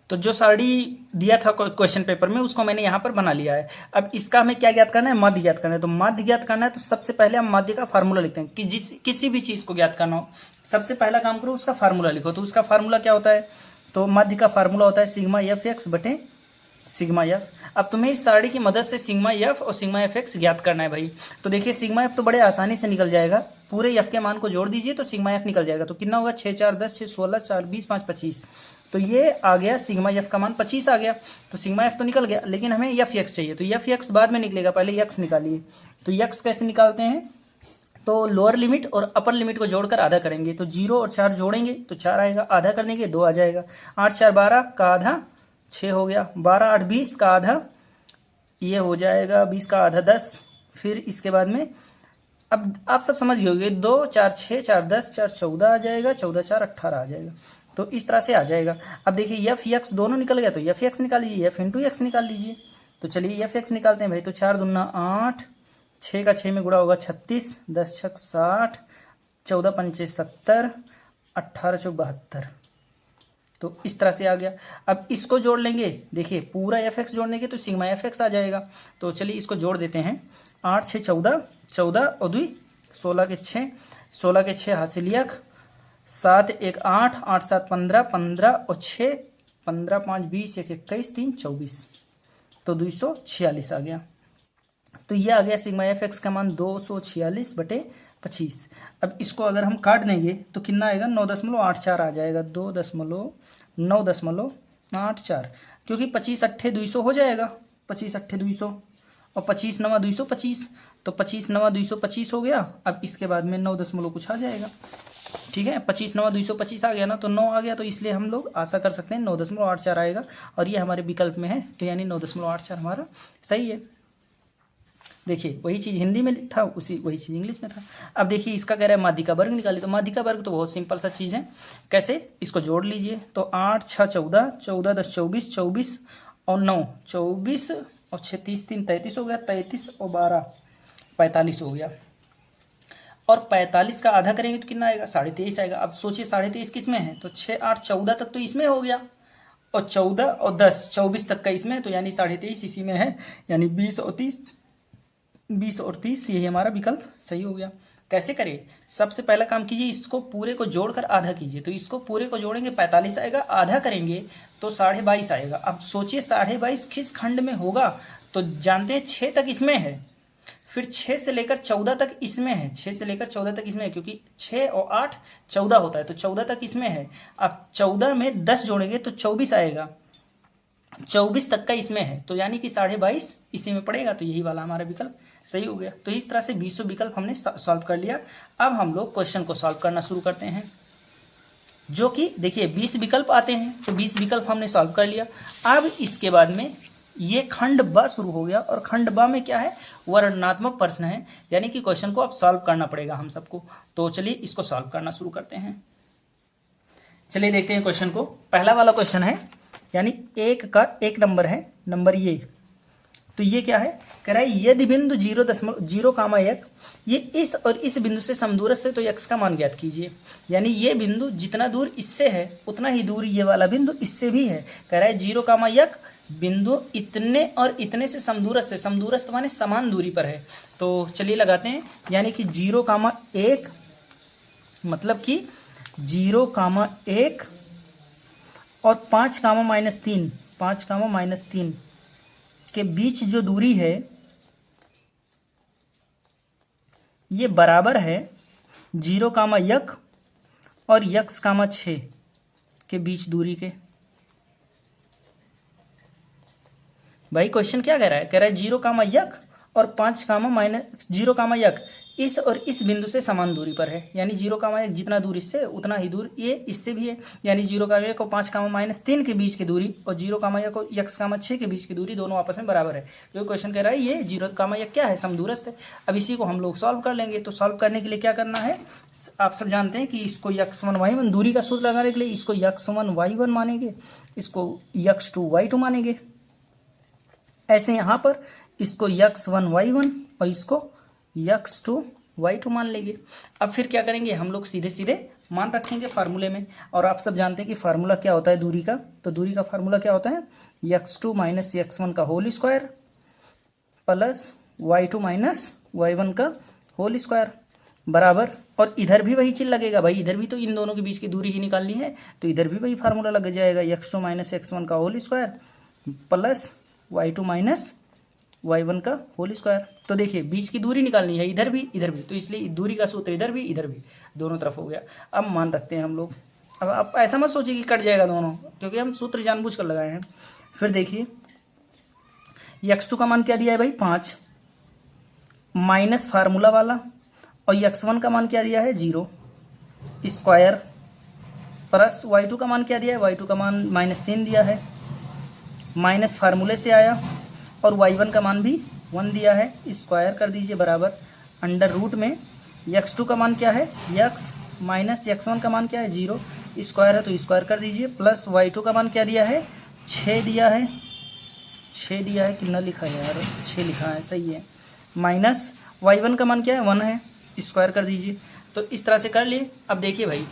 तो जो सारणी दिया था क्वेश्चन पेपर में उसको मैंने यहाँ पर बना लिया है। अब इसका हमें क्या ज्ञात करना है, माध्य ज्ञात करना है। तो माध्य ज्ञात करना है तो सबसे पहले हम माध्य का फार्मूला लिखते हैं, कि किसी भी चीज़ को ज्ञात करना हो सबसे पहला काम करो उसका फार्मूला लिखो। तो उसका फार्मूला क्या होता है, तो माध्य का फार्मूला होता है सिग्मा एफ एक्स बटे सिग्मा एफ। अब तुम्हें इस सारणी की मदद से सिग्मा एफ और सिग्मा एफ एक्स ज्ञात करना है भाई। तो देखिए सिग्मा एफ तो बड़े आसानी से निकल जाएगा, पूरे एफ के मान को जोड़ दीजिए तो सिग्मा एफ निकल जाएगा। तो कितना होगा 6 4 10 6 16 4 20 5 25, तो ये आ गया सिग्मा एफ का मान 25 आ गया। तो सिग्मा एफ तो निकल गया, लेकिन हमें एफ एक्स चाहिए, तो एफ एक्स बाद में निकलेगा, पहले एक्स निकालिए। तो एक्स कैसे निकालते हैं, तो लोअर लिमिट और अपर लिमिट को जोड़कर आधा करेंगे, तो 0 और 4 जोड़ेंगे तो 4 आएगा, आधा कर देंगे 2 आ जाएगा, 8 4 12 का आधा 6 हो गया, 12 8 20 का आधा ये हो जाएगा, 20 का आधा 10। फिर इसके बाद में अब आप सब समझ गए होंगे, 2 4 6 4 10 4 14 आ जाएगा, 14 4 18 आ जाएगा। तो इस तरह से आ जाएगा। अब देखिए एफ एक्स दोनों निकल गया तो एफ एक्स निकाल लीजिए, एफ इंटू एक्स निकाल लीजिए। तो चलिए एफ एक्स निकालते हैं भाई। तो 4 दूना 8, 6 का 6 में गुणा होगा 36, 10 छक 60, 14 पंचे 70, 18 चौक 72। तो इस तरह से आ गया। अब इसको जोड़ लेंगे, देखिए पूरा एफ एक्स जोड़ने के तो सिग्मा एफ एक्स आ जाएगा। तो चलिए इसको जोड़ देते हैं। 8 6 14, 14 और 2 16 के 6, 16 के 6 हासिल 1, 7 1 8, 8 7 15, 15 और 6 15 5 20, 1 21, 3 24, तो 246 आ गया। तो ये आ गया सिग्मा एफ एक्स का मान 246/25। अब इसको अगर हम काट देंगे तो कितना आएगा, 9.84 आ जाएगा, 2.9.84, क्योंकि 25 अट्ठे 200 हो जाएगा, 25 अट्ठे 200 और 25 नवा 225, तो 25 नवा 225 हो गया। अब इसके बाद में 9 दशमलव कुछ आ जाएगा, ठीक है। 25 नवा 225 आ गया ना, तो 9 आ गया, तो इसलिए हम लोग आशा कर सकते हैं 9.84 आएगा, और ये हमारे विकल्प में है, तो यानी 9.84 हमारा सही है। देखिए वही चीज़ हिंदी में था, वही चीज़ इंग्लिश में था। अब देखिए इसका कह रहा है माध्यिका वर्ग निकालिए। तो माध्यिका वर्ग तो बहुत सिंपल सा चीज़ है, कैसे, इसको जोड़ लीजिए। तो 8 6 14, 14 10 24, 24 और 9 24 और 6 30 3 33 हो गया, 33 और 12 45 हो गया। और 45 का आधा करेंगे तो कितना आएगा, 23.5 आएगा। अब सोचिए 23.5 किस में है, तो 6 8 14 तक तो इसमें हो गया, और 14 और 10 24 तक का इसमें, तो यानी 23.5 इसी में है, यानी 20 और 30 यही हमारा विकल्प सही हो गया। कैसे करें, सबसे पहला काम कीजिए, इसको पूरे को जोड़कर आधा कीजिए। तो इसको पूरे को जोड़ेंगे 45 आएगा, आधा करेंगे तो 22.5 आएगा। अब सोचिए 22.5 किस खंड में होगा, तो जानते हैं 6 तक इसमें है, फिर 6 से लेकर 14 तक इसमें है, 6 से लेकर 14 तक इसमें है, क्योंकि 6 और 8 14 होता है, तो 14 तक इसमें है। अब 14 में 10 जोड़ेंगे तो 24 आएगा, 24 तक का इसमें है, तो यानी कि 22.5 इसी में पड़ेगा, तो यही वाला हमारा विकल्प सही हो गया। तो इस तरह से 20 विकल्प हमने सॉल्व कर लिया। अब हम लोग क्वेश्चन को सॉल्व करना शुरू करते हैं, जो कि देखिए 20 विकल्प आते हैं, तो 20 विकल्प हमने सॉल्व कर लिया। अब इसके बाद में ये खंड ब शुरू हो गया, और खंड ब में क्या है, वर्णनात्मक प्रश्न है, यानी कि क्वेश्चन को अब सॉल्व करना पड़ेगा हम सबको। तो चलिए इसको सॉल्व करना शुरू करते हैं। चलिए देखते हैं क्वेश्चन को। पहला वाला क्वेश्चन है, यानी 1 का 1 नंबर है, नंबर ये, तो ये क्या है, कह रहा है यदि बिंदु 0.0,1 ये इस और इस बिंदु से समदूरस्थ है तो x का मान ज्ञात कीजिए। यानी ये बिंदु जितना दूर इससे है उतना ही दूर ये वाला बिंदु इससे भी है। कह रहा है 0,1 बिंदु इतने और इतने से समदूरस्थ है, समदूरस्थ माने समान दूरी पर है। तो चलिए लगाते हैं, यानी कि 0,1 मतलब कि 0,1 और 5,-3, 5,-3 के बीच जो दूरी है ये बराबर है 0,1 और x,6 के बीच दूरी के। भाई क्वेश्चन क्या कह रहा है, कह रहा है 0,1 और 5,-0,1 इस और इस बिंदु से समान दूरी पर है, यानी 0,1 जितना दूर इससे उतना ही दूर ये इससे भी है, यानी 0,1 और 5,-3 के बीच की दूरी और 0,1 और x,6 के बीच की दूरी दोनों आपस में बराबर है। क्योंकि क्वेश्चन कह रहा है ये 0,1 क्या है, समदूरस्थ है। अब इसी को हम लोग सॉल्व कर लेंगे। तो सॉल्व करने के लिए क्या करना है, आप सब जानते हैं कि इसको x1 y1 दूरी का सूत्र लगाने के लिए इसको x1 y1 मानेंगे, इसको x2 y2 मानेंगे। ऐसे यहाँ पर इसको x1 y1 और इसको x2 y2 मान लेंगे। अब फिर क्या करेंगे, हम लोग सीधे सीधे मान रखेंगे फार्मूले में। और आप सब जानते हैं कि फार्मूला क्या होता है दूरी का, तो दूरी का फार्मूला क्या होता है, x2 माइनस x1 का whole square plus y2 minus y1 का होल स्क्वायर बराबर, और इधर भी वही चीज लगेगा भाई, इधर भी तो इन दोनों के बीच की दूरी ही निकालनी है, तो इधर भी वही फार्मूला लग जाएगा, x2 माइनस x1 का whole square plus y2 minus y1 का होल स्क्वायर। तो देखिए बीच की दूरी निकालनी है, इधर भी इधर भी, तो इसलिए दूरी का सूत्र इधर भी दोनों तरफ हो गया। अब मान रखते हैं हम लोग। अब आप ऐसा मत सोचिए कि कट जाएगा दोनों, क्योंकि हम सूत्र जानबूझ कर लगाए हैं। फिर देखिए x2 का मान क्या दिया है भाई 5 माइनस फार्मूला वाला, और x1 का मान क्या दिया है 0 स्क्वायर प्लस y2 का मान क्या दिया है, y2 का मान -3 दिया है, माइनस फार्मूले से आया, और y1 का मान भी 1 दिया है, स्क्वायर कर दीजिए बराबर अंडर रूट में x2 का मान क्या है x माइनस x1 का मान क्या है 0, स्क्वायर है तो स्क्वायर कर दीजिए, प्लस y2 का मान क्या दिया है, 6 दिया है, 6 दिया है, कितना लिखा है यार, 6 लिखा है, सही है। माइनस y1 का मान क्या है, 1 है, स्क्वायर कर दीजिए। तो इस तरह से कर लिए। अब देखिए भाई,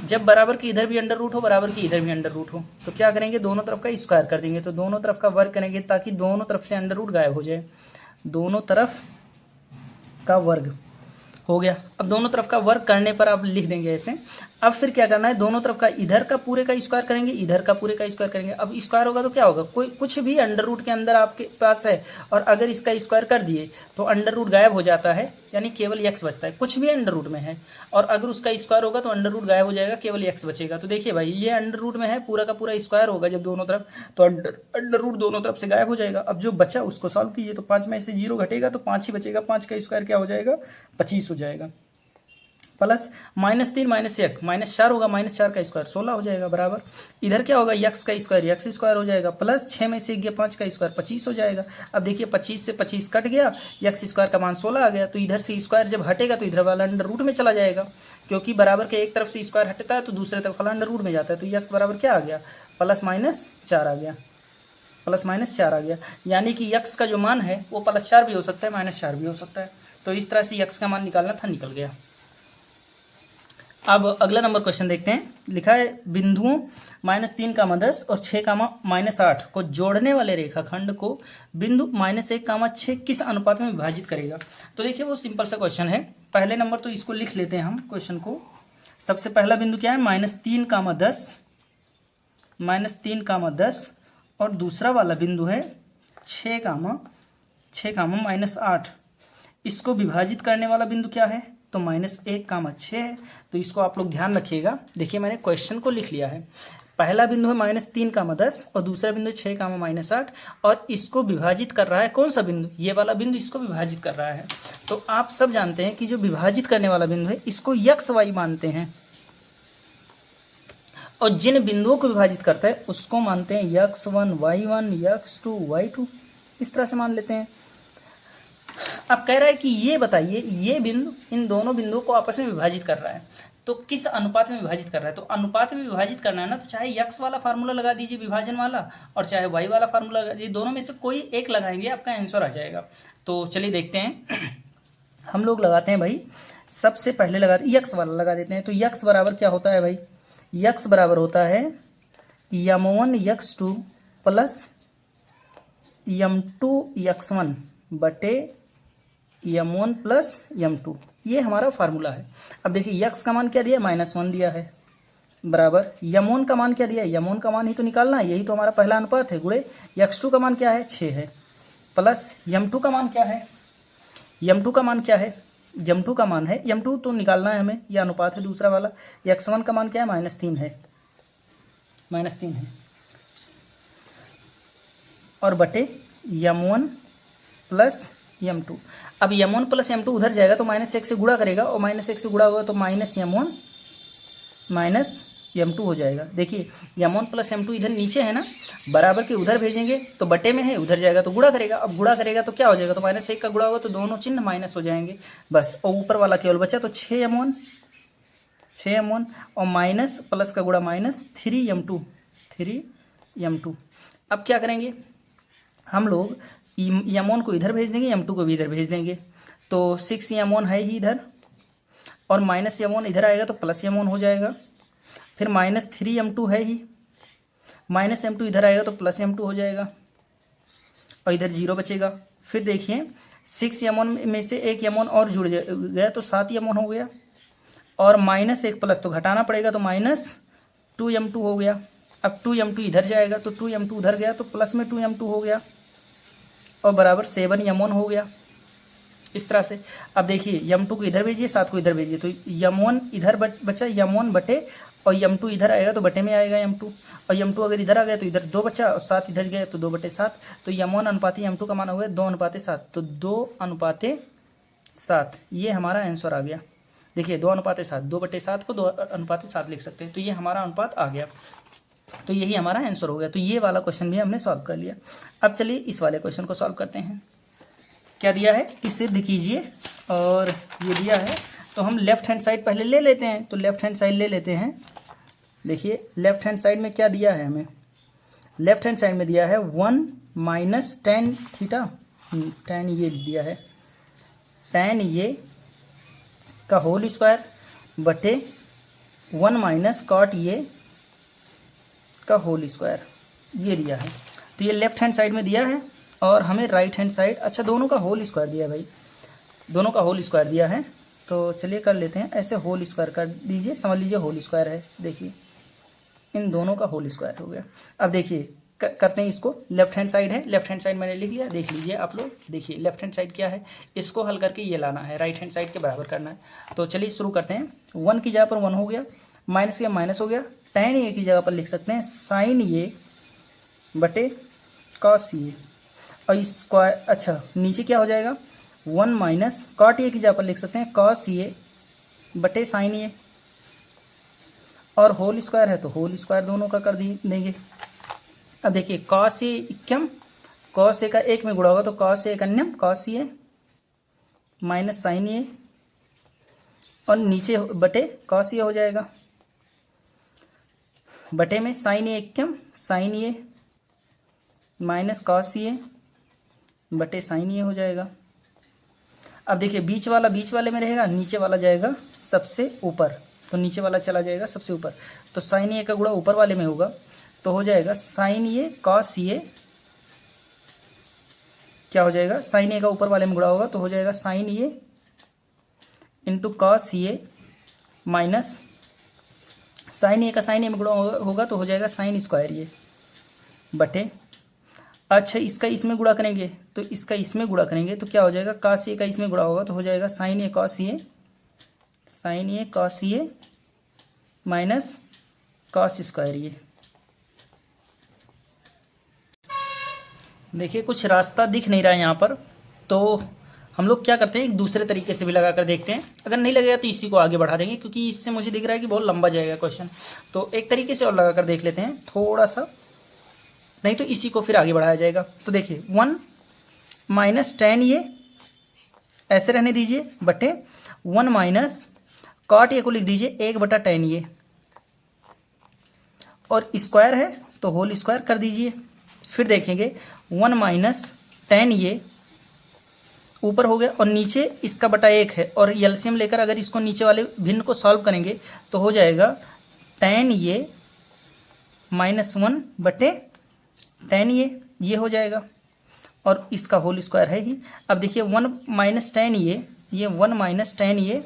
जब बराबर की इधर भी अंडर रूट हो, बराबर की इधर भी अंडर रूट हो, तो क्या करेंगे, दोनों तरफ का स्क्वायर कर देंगे। तो दोनों तरफ का वर्ग करेंगे ताकि दोनों तरफ से अंडर रूट गायब हो जाए। दोनों तरफ का वर्ग हो गया। अब दोनों तरफ का वर्ग करने पर आप लिख देंगे ऐसे। अब फिर क्या करना है, दोनों तरफ का इधर का पूरे का स्क्वायर करेंगे, इधर का पूरे का स्क्वायर करेंगे। अब स्क्वायर होगा तो क्या होगा, कोई कुछ भी अंडर रूट के अंदर आपके पास है और अगर इसका स्क्वायर कर दिए तो अंडर रूट गायब हो जाता है, यानी केवल x बचता है। कुछ भी अंडर रूट में है और अगर उसका स्क्वायर होगा तो अंडर रूट गायब हो जाएगा, केवल x बचेगा। तो देखिए भाई, ये अंडर रूट में है, पूरा का पूरा स्क्वायर होगा जब दोनों तरफ, तो अंडर रूट दोनों तरफ से गायब हो जाएगा। अब जो बचा उसको सॉल्व कीजिए, तो 5 में से 0 घटेगा तो 5 ही बचेगा। 5 का स्क्वायर क्या हो जाएगा, 25 हो जाएगा। प्लस -3 -1 -4 होगा, -4 का स्क्वायर 16 हो जाएगा, बराबर इधर क्या होगा, x का स्क्वायर x स्क्वायर हो जाएगा, प्लस 6 में से 5 का स्क्वायर 25 हो जाएगा। अब देखिए 25 से 25 कट गया, x स्क्वायर का मान 16 आ गया। तो इधर से स्क्वायर जब हटेगा तो इधर वाला अंडर रूट में चला जाएगा, क्योंकि बराबर के एक तरफ से स्क्वायर हटता है तो दूसरे तरफ वाला अंडर रूट में जाता है। तो x बराबर क्या आ गया, +-4 आ गया, +-4 आ गया। यानी कि x का जो मान है वो +4 भी हो सकता है, -4 भी हो सकता है। तो इस तरह से x का मान निकालना था, निकल गया। अब अगला नंबर क्वेश्चन देखते हैं। लिखा है बिंदुओं -3, 10 और 6, -8 को जोड़ने वाले रेखाखंड को बिंदु -1, 6 किस अनुपात में विभाजित करेगा। तो देखिए वो सिंपल सा क्वेश्चन है। पहले नंबर तो इसको लिख लेते हैं हम क्वेश्चन को। सबसे पहला बिंदु क्या है, -3, 10 और दूसरा वाला बिंदु है 6, -8। इसको विभाजित करने वाला बिंदु क्या है, तो -1, 6 है। तो इसको आप लोग ध्यान रखिएगा। देखिए मैंने क्वेश्चन को लिख लिया है। पहला बिंदु है -3, 10 और दूसरा बिंदु 6, -8 और इसको विभाजित कर रहा है कौन सा बिंदु, ये वाला बिंदु इसको विभाजित कर रहा है। तो आप सब जानते हैं कि जो विभाजित करने वाला बिंदु है इसको x y मानते हैं और जिन बिंदुओं को विभाजित करता है उसको मानते हैं x1 y1 x2 y2, इस तरह से मान लेते हैं। अब कह रहा है कि ये बताइए, ये बिंदु इन दोनों बिंदुओं को आपस में विभाजित कर रहा है, तो किस अनुपात में विभाजित कर रहा है। तो अनुपात में विभाजित करना है ना, तो चाहे x वाला फार्मूला लगा दीजिए विभाजन वाला और चाहे y वाला फार्मूला लगा दीजिए, दोनों में से कोई एक लगाएंगे, आपका आंसर आ जाएगा। तो चलिए देखते हैं। हम लोग लगाते हैं भाई, सबसे पहले लगाते x वाला लगा देते हैं। तो x बराबर क्या होता है भाई, x बराबर होता है m1 x2 plus m2 x1 बटे m1 प्लस m2, ये हमारा फार्मूला है। अब देखिए x का मान क्या दिया, -1 दिया है, बराबर m1 का मान क्या दिया, m1 का मान ही तो निकालना है, यही तो हमारा पहला अनुपात है, गुणे x2 का मान क्या है, 6 है, प्लस m2 का मान क्या है, m2 का मान क्या है, m2 का मान है, m2 तो निकालना है हमें, यह अनुपात है दूसरा वाला। x1 का मान क्या है, -3 है, -3 है, और बटे m1 प्लस m2। अब m1 प्लस m2 उधर जाएगा तो -1 से गुणा करेगा और -1 से गुणा होगा तो -m1 -m2 हो जाएगा। देखिए m1 प्लस m2 इधर नीचे है ना, बराबर के उधर भेजेंगे तो बटे में है, उधर जाएगा तो गुणा करेगा। अब गुणा करेगा तो क्या हो जाएगा, तो -1 का गुणा होगा तो दोनों चिन्ह माइनस हो जाएंगे बस, और ऊपर वाला केवल बचा तो 6m1 और माइनस प्लस का गुणा -3m2। अब क्या करेंगे हम लोग, m1 को इधर भेज देंगे, m2 को भी इधर भेज देंगे। तो 6m1 है ही इधर और -m1 इधर आएगा तो +m1 हो जाएगा। फिर -3m2 है ही, -m2 इधर आएगा तो +m2 हो जाएगा और इधर 0 बचेगा। फिर देखिए 6m1 में से एक m1 और जुड़ गया तो 7m1 हो गया और -1 प्लस तो घटाना पड़ेगा तो -2m2 हो गया। अब 2m2 इधर जाएगा तो 2m2 उधर गया तो प्लस में 2m2 हो गया और बराबर 7m1 हो गया, इस तरह से। अब देखिए m2 को इधर भेजिए, 7 को इधर भेजिए, तो m1 इधर बचा, m1 बटे और m2 इधर आएगा तो बटे में आएगा m2, और m2 अगर इधर आ गया तो इधर 2 बचा और 7 इधर गया तो 2/7। तो m1 अनुपाती m2 का मान हो गया 2:7, तो 2:7 ये हमारा आंसर आ गया। देखिए 2:7, 2/7 को 2:7 लिख सकते हैं, तो ये हमारा अनुपात आ गया। तो यही हमारा आंसर हो गया। तो ये वाला क्वेश्चन भी हमने सॉल्व कर लिया। अब चलिए इस वाले क्वेश्चन को सॉल्व करते हैं। क्या दिया है कि सिद्ध कीजिए, और ये दिया है तो हम लेफ्ट हैंड साइड पहले ले लेते हैं। तो लेफ्ट हैंड साइड ले लेते हैं। देखिए लेफ्ट हैंड साइड में क्या दिया है हमें, लेफ्ट हैंड साइड में दिया है 1 माइनस टेन थीटा, टेन ये दिया है, टेन ये का होल स्क्वायर बटे 1 माइनस कॉट ये का होल स्क्वायर, ये दिया है। तो ये लेफ्ट हैंड साइड में दिया है और हमें राइट हैंड साइड, अच्छा दोनों का होल स्क्वायर दिया है भाई, दोनों का होल स्क्वायर दिया है। तो चलिए कर लेते हैं, ऐसे होल स्क्वायर कर दीजिए, समझ लीजिए होल स्क्वायर है, देखिए इन दोनों का होल स्क्वायर हो गया। अब देखिए करते हैं इसको, लेफ्ट हैंड साइड है, लेफ्ट हैंड साइड मैंने लिख लिया, देख लीजिए आप लोग, देखिए लेफ्ट हैंड साइड क्या है, इसको हल करके ये लाना है, राइट हैंड साइड के बराबर करना है। तो चलिए शुरू करते हैं। 1 की जगह पर 1 हो गया, माइनस किया माइनस हो गया, टेन ए की जगह पर लिख सकते हैं साइन ये बटे कॉस ये, और स्क्वायर, अच्छा नीचे क्या हो जाएगा 1 माइनस कॉट ए की जगह पर लिख सकते हैं कॉस ये बटे साइन ये, और होल स्क्वायर है तो होल स्क्वायर दोनों का कर देंगे। अब देखिए कॉस ए इक्यम, कॉस ए का एक में गुणा होगा तो cos A अन्यम cos A minus sign ए, और नीचे बटे कॉस ए हो जाएगा, बटे में sign A इक्यम sign A minus cos A बटे साइन ए हो जाएगा। अब देखिए बीच वाला बीच वाले में रहेगा, नीचे वाला जाएगा सबसे ऊपर, तो नीचे वाला चला जाएगा सबसे ऊपर, तो साइन ए का गुणा ऊपर वाले में होगा तो हो जाएगा साइन ए कॉस ए, क्या हो जाएगा साइन ए का ऊपर वाले में गुणा होगा तो हो जाएगा sign A into cos A minus sign ए का साइन ए में गुणा होगा तो हो जाएगा साइन स्क्वायर ए बटे, अच्छा इसका इसमें गुणा करेंगे तो इसका इसमें गुणा करेंगे तो क्या हो जाएगा कॉस ए का इसमें गुणा होगा तो हो जाएगा sign A cos A minus cos square ए। देखिए कुछ रास्ता दिख नहीं रहा है यहाँ पर, तो हम लोग क्या करते हैं एक दूसरे तरीके से भी लगा कर देखते हैं, अगर नहीं लगेगा तो इसी को आगे बढ़ा देंगे क्योंकि इससे मुझे दिख रहा है कि बहुत लंबा जाएगा क्वेश्चन। तो एक तरीके से और लगा कर देख लेते हैं थोड़ा सा, नहीं तो इसी को फिर आगे बढ़ाया जाएगा। तो देखिए 1 माइनस टेन ये ऐसे रहने दीजिए बटे 1 माइनस कॉट ए को लिख दीजिए 1/10 ये, और स्क्वायर है तो होल स्क्वायर कर दीजिए। फिर देखेंगे 1 माइनस टेन ये ऊपर हो गया और नीचे इसका बटा 1 है, और एलसीएम लेकर अगर इसको नीचे वाले भिन्न को सॉल्व करेंगे तो हो जाएगा टेन ये माइनस 1 बटे टेन ये हो जाएगा, और इसका होल स्क्वायर है ही। अब देखिए 1 माइनस टेन ये 1 माइनस टेन ये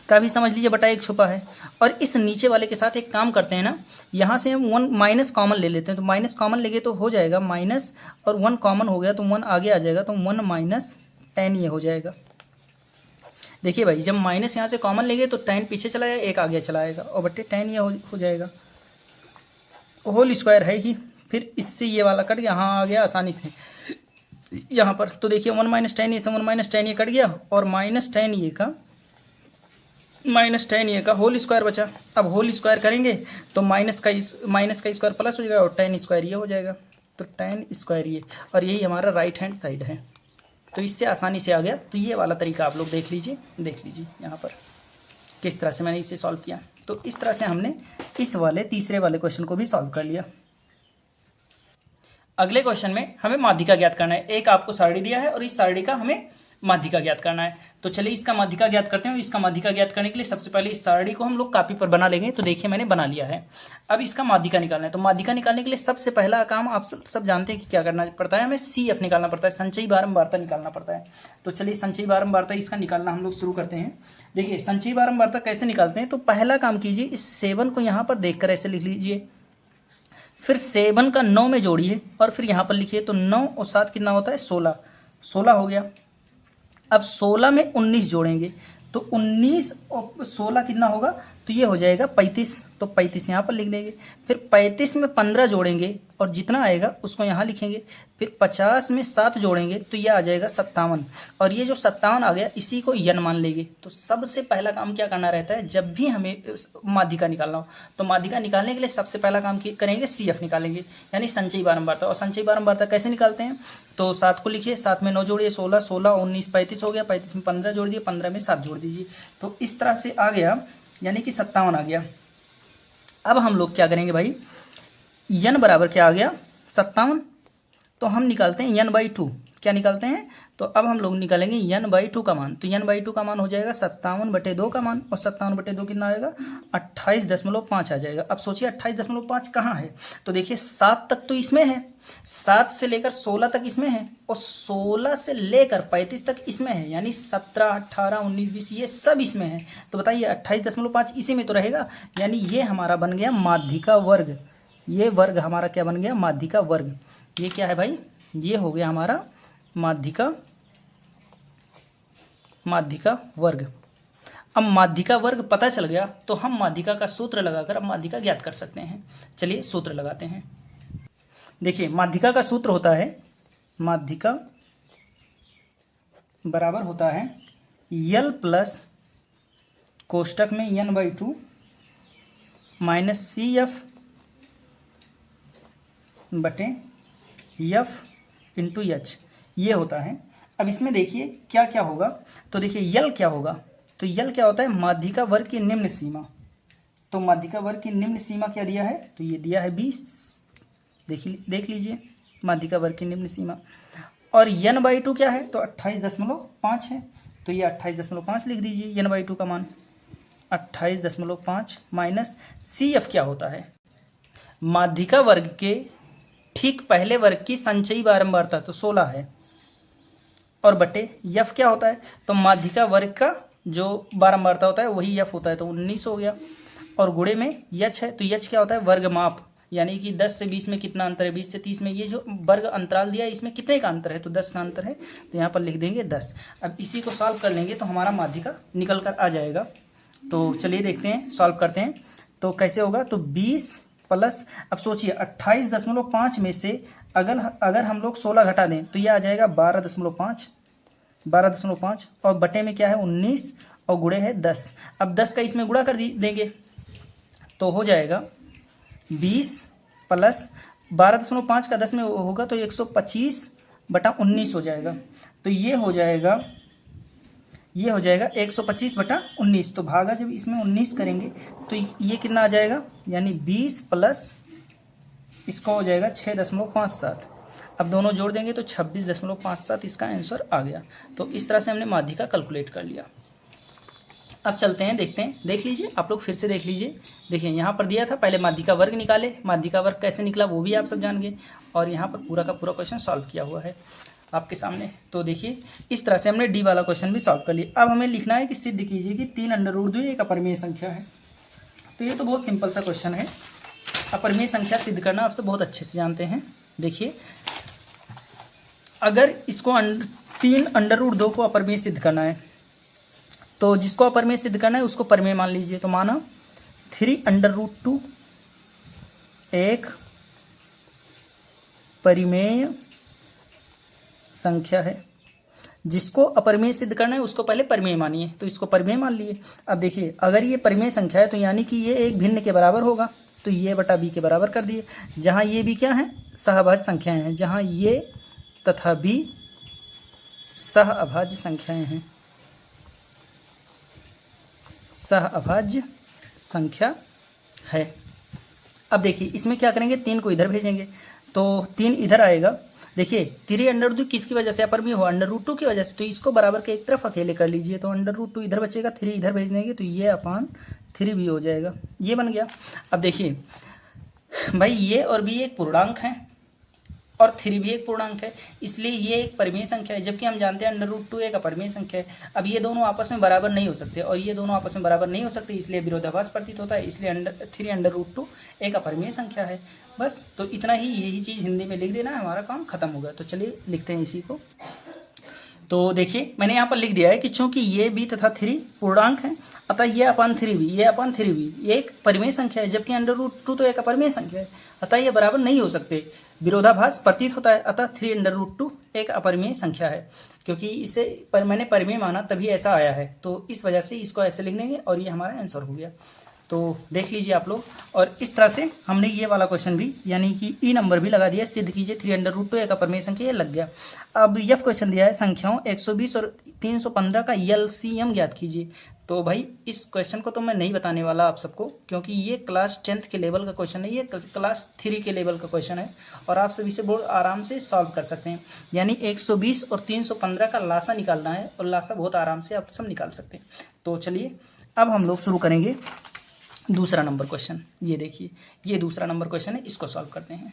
का भी समझ लीजिए बटा 1 छुपा है, और इस नीचे वाले के साथ एक काम करते हैं ना, यहाँ से हम 1 माइनस कॉमन ले लेते हैं, तो माइनस कॉमन लेंगे तो हो जाएगा माइनस, और 1 कॉमन हो गया तो 1 आगे आ जाएगा तो 1 माइनस टेन ये हो जाएगा। देखिए भाई जब माइनस यहाँ से कॉमन लेंगे तो टेन पीछे चला जाएगा, 1 आगे चला आएगा और बटे टेन ये हो जाएगा, होल स्क्वायर है ही। फिर इससे ये वाला कट यहाँ आ गया आसानी से यहाँ पर, तो देखिए 1 माइनस टेन ये से 1 माइनस टेन ये कट गया, और माइनस टेन ये का होल स्क्वायर बचा। अब होल स्क्वायर करेंगे तो माइनस का स्क्वायर प्लस हो जाएगा और टेन स्क्वायर ये हो जाएगा, तो टेन स्क्वायर ये, और यही हमारा राइट हैंड साइड है। तो इससे आसानी से आ गया। तो ये वाला तरीका आप लोग देख लीजिए यहाँ पर किस तरह से मैंने इसे सॉल्व किया। तो इस तरह से हमने इस वाले तीसरे वाले क्वेश्चन को भी सॉल्व कर लिया। अगले क्वेश्चन में हमें माध्यिका ज्ञात करना है। एक आपको सारणी दिया है और इस सारणी का हमें माध्यिका ज्ञात करना है। तो चलिए इसका माध्यिका ज्ञात करते हैं। इसका माध्यिका ज्ञात करने के लिए सबसे पहले इस सारणी को हम लोग कॉपी पर बना लेंगे। तो देखिए मैंने बना लिया है। अब इसका माध्यिका निकालना है। तो माध्यिका निकालने के लिए सबसे पहला काम आप सब जानते हैं कि क्या करना पड़ता है, हमें CF निकालना पड़ता है, संचयी बारंबारता निकालना पड़ता है। तो चलिए संचयी बारंबारता इसका निकालना हम लोग शुरू करते हैं। देखिए संचयी बारंबारता कैसे निकालते हैं। तो पहला काम कीजिए, इस 7 को यहाँ पर देखकर ऐसे लिख लीजिए, फिर 7 का 9 में जोड़िए और फिर यहाँ पर लिखिए। तो 9 और 7 कितना होता है 16 हो गया। अब 16 में 19 जोड़ेंगे तो 19 और 16 कितना होगा, तो ये हो जाएगा 35। तो 35 यहाँ पर लिख देंगे। फिर 35 में 15 जोड़ेंगे और जितना आएगा उसको यहाँ लिखेंगे। फिर 50 में 7 जोड़ेंगे तो ये आ जाएगा 57, और ये जो 57 आ गया इसी को यन मान लेंगे। तो सबसे पहला काम क्या करना रहता है, जब भी हमें माध्यिका निकालना हो तो माध्यिका निकालने के लिए सबसे पहला काम करेंगे CF निकालेंगे, यानी संचयी बारंबारता। और संचयी बारंबारता कैसे निकालते हैं, तो 7 को लिखिए, 7 में 9 जोड़िए 16, 16 19 35 हो गया। 35 में 15 जोड़ दिए, 15 में 7 जोड़ दीजिए। तो इस तरह से आ गया, यानी कि 57 आ गया। अब हम लोग क्या करेंगे भाई, n बराबर क्या आ गया 57, तो हम निकालते हैं n/2। क्या निकालते हैं, तो अब हम लोग निकालेंगे n/2 का मान। तो n/2 का मान हो जाएगा 57/2 का मान, और 57/2 कितना आएगा 28.5 आ जाएगा। अब सोचिए 28.5 कहाँ है, तो देखिए 7 तक तो इसमें है, 7 से लेकर 16 तक इसमें है, और 16 से लेकर 35 तक इसमें है, यानी 17, 18, 19, 20 ये सब इसमें है। तो बताइए 28.5 इसी में तो रहेगा, यानी ये हमारा बन गया माध्यिका वर्ग। ये वर्ग हमारा क्या बन गया, माध्यिका वर्ग। ये क्या है भाई, ये हो गया हमारा माध्यिका वर्ग। अब माध्यिका वर्ग पता चल गया, तो हम माध्यिका का सूत्र लगाकर अब माध्यिका ज्ञात कर सकते हैं। चलिए सूत्र लगाते हैं। देखिए माध्यिका का सूत्र होता है, माध्यिका बराबर होता है L प्लस कोष्टक में n/2 माइनस CF बटे F इंटू H, ये होता है। अब इसमें देखिए क्या क्या होगा, तो देखिए L क्या होगा, तो L क्या होता है, माध्यिका वर्ग की निम्न सीमा। तो माध्यिका वर्ग की निम्न सीमा क्या दिया है, तो ये दिया है 20। देख लीजिए माध्यिका वर्ग की निम्न सीमा। और n/2 क्या है, तो 28.5 है, तो ये 28.5 लिख दीजिए n/2 का मान 28.5 माइनस CF क्या होता है, माध्यिका वर्ग के ठीक पहले वर्ग की संचयी बारंबारता, तो 16 है, और बटे F क्या होता है, तो माध्यिका वर्ग का जो बारंबारता होता है वही F होता है, तो 19 हो गया, और गुणे में H है, तो H क्या होता है, वर्ग माप, यानी कि 10 से 20 में कितना अंतर है, 20 से 30 में ये जो वर्ग अंतराल दिया है इसमें कितने का अंतर है, तो 10 का अंतर है, तो यहाँ पर लिख देंगे 10। अब इसी को सॉल्व कर लेंगे तो हमारा माध्यिका निकल कर आ जाएगा। तो चलिए देखते हैं, सॉल्व करते हैं। तो कैसे होगा, तो 20 प्लस, अब सोचिए 28.5 में से अगर हम लोग 16 घटा दें तो ये आ जाएगा 12.5, और बटे में क्या है 19, और गुणे है 10। अब 10 का इसमें गुणा कर देंगे तो हो जाएगा 20 प्लस 12.5 का 10 में होगा तो 125/19 हो जाएगा। तो ये हो जाएगा 125/19। तो भागा जब इसमें 19 करेंगे तो ये कितना आ जाएगा, यानी 20 प्लस इसका हो जाएगा 6.57। अब दोनों जोड़ देंगे तो 26.57 इसका आंसर आ गया। तो इस तरह से हमने माध्यिका कैलकुलेट कर लिया। अब चलते हैं, देखते हैं, देख लीजिए आप लोग फिर से देख लीजिए। देखिए यहाँ पर दिया था, पहले माध्यिका वर्ग निकाले, माध्यिका वर्ग कैसे निकला वो भी आप सब जान गए, और यहाँ पर पूरा का पूरा क्वेश्चन सॉल्व किया हुआ है आपके सामने। तो देखिए इस तरह से हमने डी वाला क्वेश्चन भी सॉल्व कर लिया। अब हमें लिखना है कि सिद्ध कीजिए कि 3√2 एक अपरिमेय संख्या है। तो ये तो बहुत सिंपल सा क्वेश्चन है, अपरिमेय संख्या सिद्ध करना आप सब बहुत अच्छे से जानते हैं। देखिए अगर इसको 3√2 को अपरिमेय सिद्ध करना है, तो जिसको अपरिमेय सिद्ध करना है उसको परिमेय मान लीजिए। तो माना 3√2 एक परिमेय संख्या है, जिसको अपरिमेय सिद्ध करना है उसको पहले परिमेय मानिए, तो इसको परिमेय मान लिए। अब देखिए अगर ये परिमेय संख्या है तो यानी कि ये एक भिन्न के बराबर होगा, तो ये बटा बी के बराबर कर दिए। जहाँ ये भी क्या है, सहअभाज्य संख्याएं हैं, जहाँ ये तथा बी सहअभाज्य संख्याएं हैं, सहअभाज्य संख्या है। अब देखिए इसमें क्या करेंगे, 3 को इधर भेजेंगे तो 3 इधर आएगा। देखिए 3√2 किसकी वजह से अपरिमेय हो, √2 की वजह से, तो इसको बराबर के एक तरफ अकेले कर लीजिए, तो √2 इधर बचेगा, 3 इधर भेज देंगे तो ये अपान 3 भी हो जाएगा, ये बन गया। अब देखिए भाई ये और भी एक पूर्णांक है और 3 भी एक पूर्णांक है, इसलिए ये एक परिमेय संख्या है, जबकि हम जानते हैं √2 एक अपरिमेय संख्या है। अब ये दोनों आपस में बराबर नहीं हो सकते, और ये दोनों आपस में बराबर नहीं हो सकते, इसलिए विरोधाभास प्रतीत होता है, इसलिए 3√2 एक अपरिमेय संख्या है। बस तो इतना ही, यही चीज़ हिंदी में लिख देना है, हमारा काम खत्म होगा। तो चलिए लिखते हैं इसी को। तो देखिए मैंने यहाँ पर लिख दिया है कि चूंकि ये b तथा 3 पूर्णांक हैं, अतः ये अपान 3 भी, ये अपान 3 भी ये एक परिमेय संख्या है, जबकि √2 तो एक अपरिमेय संख्या है, अतः ये बराबर नहीं हो सकते, विरोधाभास प्रतीत होता है, अतः 3√2 एक अपरिमेय संख्या है। क्योंकि इसे मैंने परिमेय माना तभी ऐसा आया है, तो इस वजह से इसको ऐसे लिख देंगे और ये हमारा आंसर हो गया। तो देख लीजिए आप लोग। और इस तरह से हमने ये वाला क्वेश्चन भी यानी कि ई नंबर भी लगा दिया, सिद्ध कीजिए 3√2 का प्रमेय संख्या, ये लग गया। अब यह क्वेश्चन दिया है संख्याओं 120 और 315 का एलसीएम ज्ञात कीजिए। तो भाई इस क्वेश्चन को तो मैं नहीं बताने वाला आप सबको, क्योंकि ये क्लास 10th के लेवल का क्वेश्चन है, ये क्लास 3 के लेवल का क्वेश्चन है और आप सभी से बहुत आराम से सॉल्व कर सकते हैं। यानी 120 और 315 का लासा निकालना है और लासा बहुत आराम से आप सब निकाल सकते हैं। तो चलिए अब हम लोग शुरू करेंगे दूसरा नंबर क्वेश्चन। ये देखिए, ये दूसरा नंबर क्वेश्चन है, इसको सॉल्व करते हैं।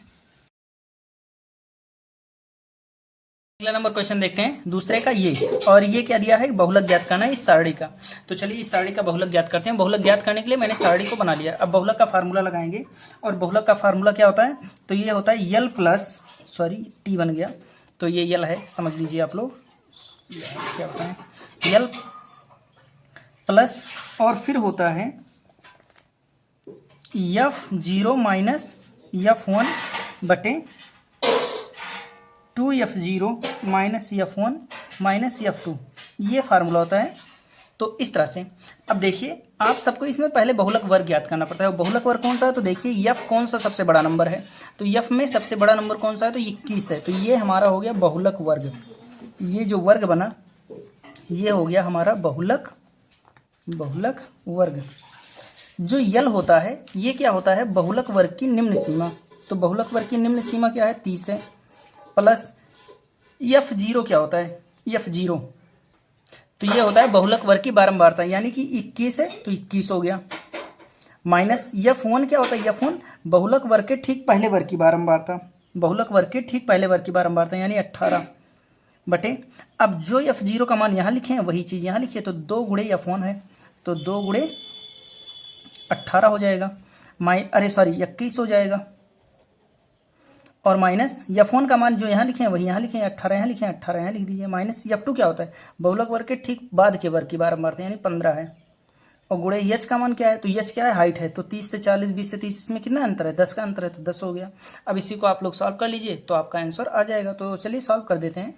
अगला नंबर क्वेश्चन देखते हैं दूसरे का ये, और ये क्या दिया है, बहुलक ज्ञात करना है इस सारणी का। तो चलिए इस सारणी का बहुलक ज्ञात करते हैं। बहुलक ज्ञात करने के लिए मैंने सारणी को बना लिया। अब बहुलक का फार्मूला लगाएंगे, और बहुलक का फार्मूला क्या होता है, तो ये होता है यल प्लस, सॉरी टी बन गया, तो ये यल है, समझ लीजिए आप लोग क्या होता है, यल प्लस और फिर होता है F0 माइनस F1 बटे 2F0 minus F1 minus F2, ये फार्मूला होता है। तो इस तरह से अब देखिए आप सबको इसमें पहले बहुलक वर्ग ज्ञात करना पड़ता है। बहुलक वर्ग कौन सा है, तो देखिए F कौन सा सबसे बड़ा नंबर है, तो F में सबसे बड़ा नंबर कौन सा है, तो 21 है। तो ये हमारा हो गया बहुलक वर्ग, ये जो वर्ग बना ये हो गया हमारा बहुलक वर्ग। जो यल होता है ये क्या होता है, बहुलक वर्ग की निम्न सीमा। तो बहुलक वर्ग की निम्न सीमा क्या है, 30 है, प्लस F0 क्या होता है, F0 तो ये होता है बहुलक वर्ग की बारंबारता, यानी कि 21 है तो 21 हो गया, माइनस F1 क्या होता है, F1 बहुलक वर्ग के ठीक पहले वर्ग की बारंबारता, बहुलक वर्ग के ठीक पहले वर्ग की बारंबारता यानी 18 बटे, अब जो F0 का मान यहाँ लिखे हैं वही चीज़ यहाँ लिखिए, तो 2 गुणे F1 है, तो 2 गुणे 18 हो जाएगा, 21 हो जाएगा, और माइनस F1 का मान जो यहाँ लिखे हैं वही यहाँ लिखे हैं, 18 यहाँ लिखे हैं, 18 यहाँ लिख दीजिए, माइनस F2 क्या होता है, बहुलक वर्ग के ठीक बाद के वर्ग की बारंबारता यानी 15 है, और गुणे H का मान क्या है, तो H क्या है, हाइट है, तो 30 से 40, 20 से 30 में कितना अंतर है, 10 का अंतर है, तो 10 हो गया। अब इसी को आप लोग सॉल्व कर लीजिए तो आपका आंसर आ जाएगा। तो चलिए सॉल्व कर देते हैं।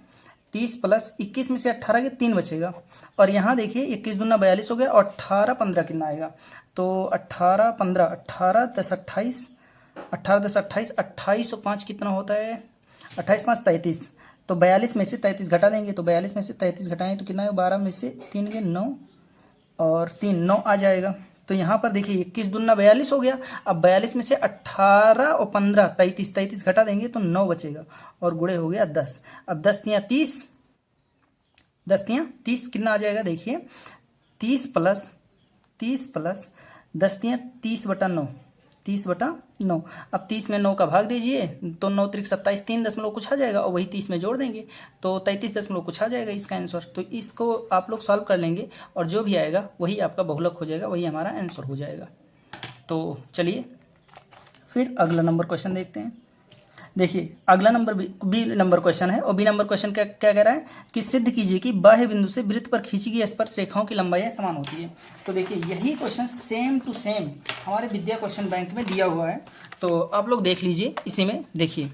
30 प्लस 21 में से 18 के 3 बचेगा, और यहाँ देखिए 21 दूना 42 हो गया, और 18 15 कितना आएगा, तो 18 15 18 10 28, 18 10 28, 28 और 5 कितना होता है, 28 5 33, तो 42 में से 33 घटा देंगे, तो 42 में से 33 घटाएं तो कितना है, 12 में से 3 के 9 और 3 9 आ जाएगा। तो यहाँ पर देखिए 21 दूना 42 हो गया, अब 42 में से 18 और 15 33 घटा देंगे तो 9 बचेगा, और गुणे हो गया 10। अब 10 तियां 30, 10 तियां 30 कितना आ जाएगा, देखिए 30 प्लस 10 तियां 30/9, 30/9। अब 30 में 9 का भाग दीजिए तो 9 त्रिक 27, 3 दशमलव कुछ आ जाएगा, और वही 30 में जोड़ देंगे तो 33 दशमलव कुछ आ जाएगा इसका आंसर। तो इसको आप लोग सॉल्व कर लेंगे और जो भी आएगा वही आपका बहुलक हो जाएगा, वही हमारा आंसर हो जाएगा। तो चलिए फिर अगला नंबर क्वेश्चन देखते हैं। देखिए अगला नंबर बी नंबर क्वेश्चन है, और बी नंबर क्वेश्चन क्या कह रहा है कि सिद्ध कीजिए कि बाह्य बिंदु से वृत्त पर खींची गई स्पर्श रेखाओं की लंबाई समान होती है। तो देखिए यही क्वेश्चन सेम टू सेम हमारे विद्या क्वेश्चन बैंक में दिया हुआ है, तो आप लोग देख लीजिए। इसी में देखिए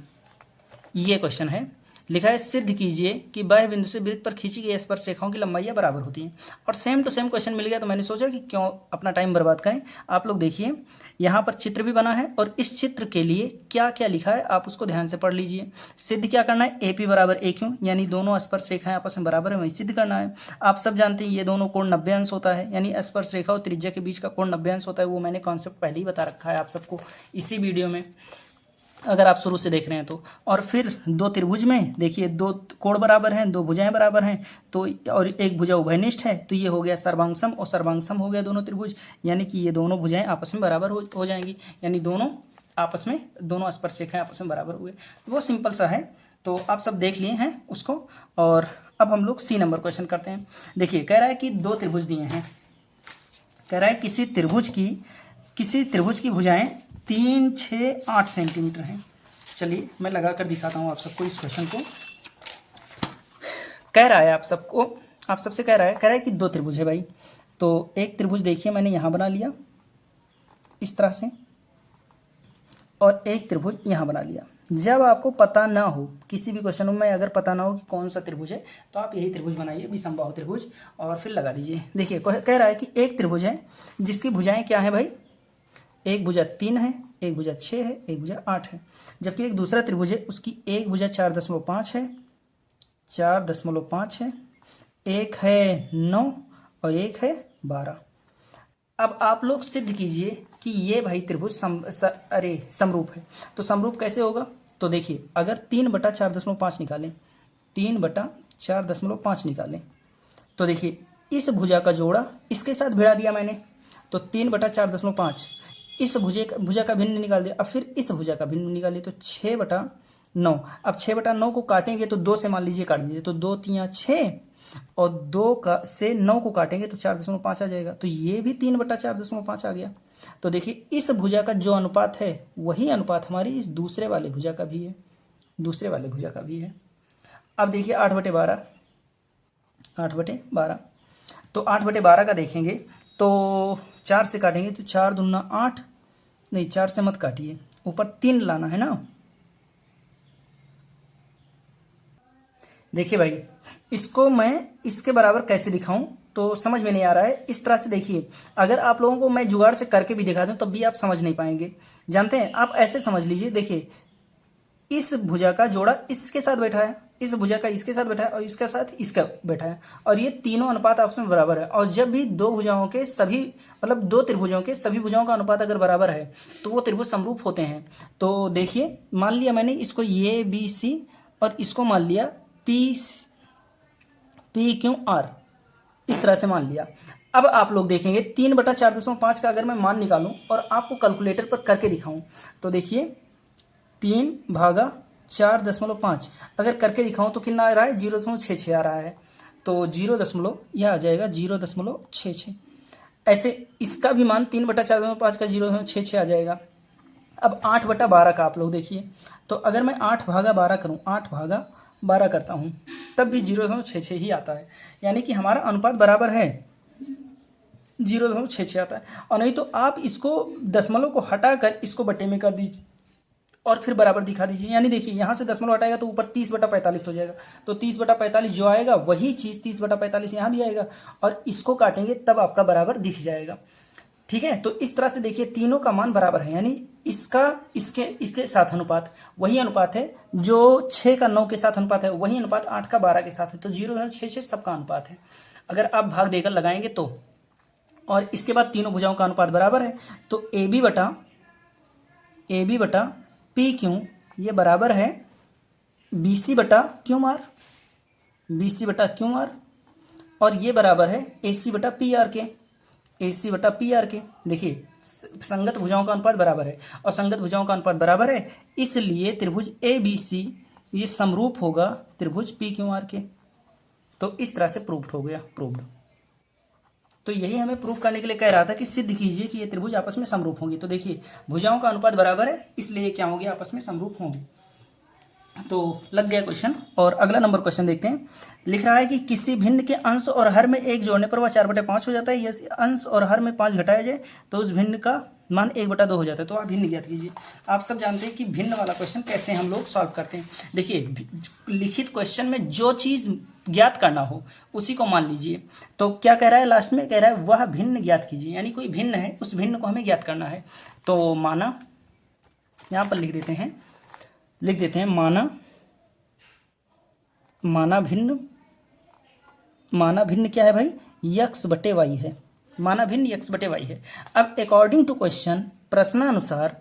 ये क्वेश्चन है, लिखा है सिद्ध कीजिए कि बाह्य बिंदु से वृत्त पर खींची गई स्पर्श रेखाओं की लंबाई बराबर होती है, और सेम टू सेम क्वेश्चन मिल गया, तो मैंने सोचा कि क्यों अपना टाइम बर्बाद करें। आप लोग देखिए यहाँ पर चित्र भी बना है, और इस चित्र के लिए क्या क्या लिखा है आप उसको ध्यान से पढ़ लीजिए। सिद्ध क्या करना है, AP बराबर AQ, यानी दोनों स्पर्श रेखाएं आपस में बराबर है, वही सिद्ध करना है। आप सब जानते हैं ये दोनों कोण 90 अंश होता है, यानी स्पर्श रेखा और त्रिज्या के बीच का कोण 90 अंश होता है, वो मैंने कॉन्सेप्ट पहले ही बता रखा है आप सबको इसी वीडियो में, अगर आप शुरू से देख रहे हैं तो। और फिर दो त्रिभुज में देखिए दो कोण बराबर हैं, दो भुजाएं बराबर हैं, तो और एक भुजा उभयनिष्ठ है, तो ये हो गया सर्वांगसम और सर्वांगसम हो गया दोनों त्रिभुज, यानी कि ये दोनों भुजाएं आपस में बराबर हो जाएंगी, यानी दोनों आपस में दोनों स्पर्श रेखाएं आपस में बराबर हुए। वो सिंपल सा है, तो आप सब देख लिए हैं उसको। और अब हम लोग C नंबर क्वेश्चन करते हैं। देखिए कह रहा है कि दो त्रिभुज दिए हैं, कह रहा है किसी त्रिभुज की भुजाएं 3 6 8 सेंटीमीटर हैं। चलिए मैं लगा कर दिखाता हूँ आप सबको इस क्वेश्चन को। कह रहा है आप सबसे कह रहा है कि दो त्रिभुज है भाई। तो एक त्रिभुज देखिए मैंने यहाँ बना लिया इस तरह से, और एक त्रिभुज यहाँ बना लिया। जब आपको पता ना हो किसी भी क्वेश्चन में, अगर पता ना हो कि कौन सा त्रिभुज है, तो आप यही त्रिभुज बनाइए, विषमबाहु त्रिभुज, और फिर लगा दीजिए। देखिए कह रहा है कि एक त्रिभुज है जिसकी भुजाएं क्या है भाई, एक भुजा 3 है, एक भुजा 6 है, एक भुजा 8 है। जबकि एक दूसरा त्रिभुज है, उसकी एक भुजा 4.5 है, 4.5 है, एक है 9 और एक है 12। अब आप लोग सिद्ध कीजिए कि ये भाई त्रिभुज समरूप है। तो समरूप कैसे होगा? तो देखिए, अगर 3/4.5 निकालें, 3/4.5 निकालें, तो देखिए इस भुजा का जोड़ा इसके साथ भिड़ा दिया मैंने, तो 3/4.5। इस भुजा का भिन्न निकाल दिया। अब फिर इस भुजा का भिन्न निकालिए, तो 6/9। अब 6/9 को काटेंगे तो 2 से मान लीजिए काट दीजिए, तो 2 3 6, और 2 का से 9 को काटेंगे तो 4.5 आ जाएगा। तो ये भी 3/4.5 आ गया। तो देखिए इस भुजा का जो अनुपात है वही अनुपात हमारी इस दूसरे वाले भुजा का भी है, दूसरे वाले भुजा का भी है। अब देखिए 8/12, 8/12। तो 8/12 का देखेंगे तो 4 से काटेंगे तो 4 दूना 8, नहीं 4 से मत काटिए, ऊपर 3 लाना है ना। देखिए भाई, इसको मैं इसके बराबर कैसे दिखाऊं तो समझ में नहीं आ रहा है। इस तरह से देखिए, अगर आप लोगों को मैं जुगाड़ से करके भी दिखा दूं तब भी आप समझ नहीं पाएंगे। जानते हैं, आप ऐसे समझ लीजिए, देखिए इस भुजा का जोड़ा इसके साथ बैठा है, इस भुजा का इसके साथ बैठा है, और इसके साथ इसका बैठा है, और ये तीनों अनुपात आपस में बराबर है। और जब भी दो भुजाओं के सभी, मतलब दो त्रिभुजों के सभी भुजाओं का अनुपात अगर बराबर है तो वो त्रिभुज समरूप होते हैं। तो देखिए, मान लिया मैंने इसको ये बी सी और इसको मान लिया पी क्यू आर, इस तरह से मान लिया। अब आप लोग देखेंगे 3/4.5 का अगर मैं मान निकालूं और आपको कैलकुलेटर पर करके दिखाऊं तो देखिए 3/4.5 अगर करके दिखाऊं तो कितना आ रहा है? 0.66 आ रहा है। तो 0 यह आ जाएगा 0.66। ऐसे इसका भी मान 3/4.5 का 0.66 आ जाएगा। अब 8/12 का आप लोग देखिए, तो अगर मैं 8/12 करूं, 8/12 करता हूं तब भी 0.66 ही आता है। यानी कि हमारा अनुपात बराबर है, 0.66 आता है। और नहीं तो आप इसको दशमलव को हटाकर इसको बटे में कर दीजिए और फिर बराबर दिखा दीजिए। यानी देखिए, यहाँ से दशमलव हटाएगा तो ऊपर 30/45 हो जाएगा। तो 30/45 जो आएगा वही चीज़ 30/45 यहाँ भी आएगा, और इसको काटेंगे तब आपका बराबर दिख जाएगा। ठीक है, तो इस तरह से देखिए तीनों का मान बराबर है, यानी इसका इसके साथ अनुपात वही अनुपात है, जो 6 का 9 के साथ अनुपात है वही अनुपात 8 का 12 के साथ है। तो 0.66 सबका अनुपात है। अगर आप भाग देकर लगाएंगे तो, और इसके बाद तीनों भुजाओं का अनुपात बराबर है, तो ए बी बटा पी क्यू ये बराबर है बी सी बटा क्यू आर, और ये बराबर है ए सी बटा पी आर के। देखिए संगत भुजाओं का अनुपात बराबर है, और संगत भुजाओं का अनुपात बराबर है, इसलिए त्रिभुज ए बी सी ये समरूप होगा त्रिभुज पी क्यू आर के। तो इस तरह से प्रूव्ड हो गया, प्रूव्ड। तो यही हमें प्रूव करने के लिए कह रहा था कि सिद्ध कीजिए कि ये त्रिभुज आपस में समरूप होंगे। तो देखिए भुजाओं का अनुपात बराबर है, इसलिए क्या होंगे? आपस में समरूप होंगे। तो लग गया क्वेश्चन। और अगला नंबर क्वेश्चन देखते हैं। लिख रहा है कि किसी भिन्न के अंश और हर में 1 जोड़ने पर वह 4/5 हो जाता है। यदि अंश और हर में 5 घटाया जाए तो उस भिन्न का मान 1/2 हो जाता है। तो आप भिन्न ज्ञात कीजिए। आप सब जानते हैं कि भिन्न वाला क्वेश्चन कैसे हम लोग सॉल्व करते हैं। देखिए लिखित क्वेश्चन में जो चीज़ ज्ञात करना हो उसी को मान लीजिए। तो क्या कह रहा है? लास्ट में कह रहा है वह भिन्न ज्ञात कीजिए, यानी कोई भिन्न है उस भिन्न को हमें ज्ञात करना है। तो माना, यहाँ पर लिख देते हैं माना भिन्न क्या है भाई? x/y है। माना भिन्न x/y है। अब अकॉर्डिंग टू क्वेश्चन, प्रश्नानुसार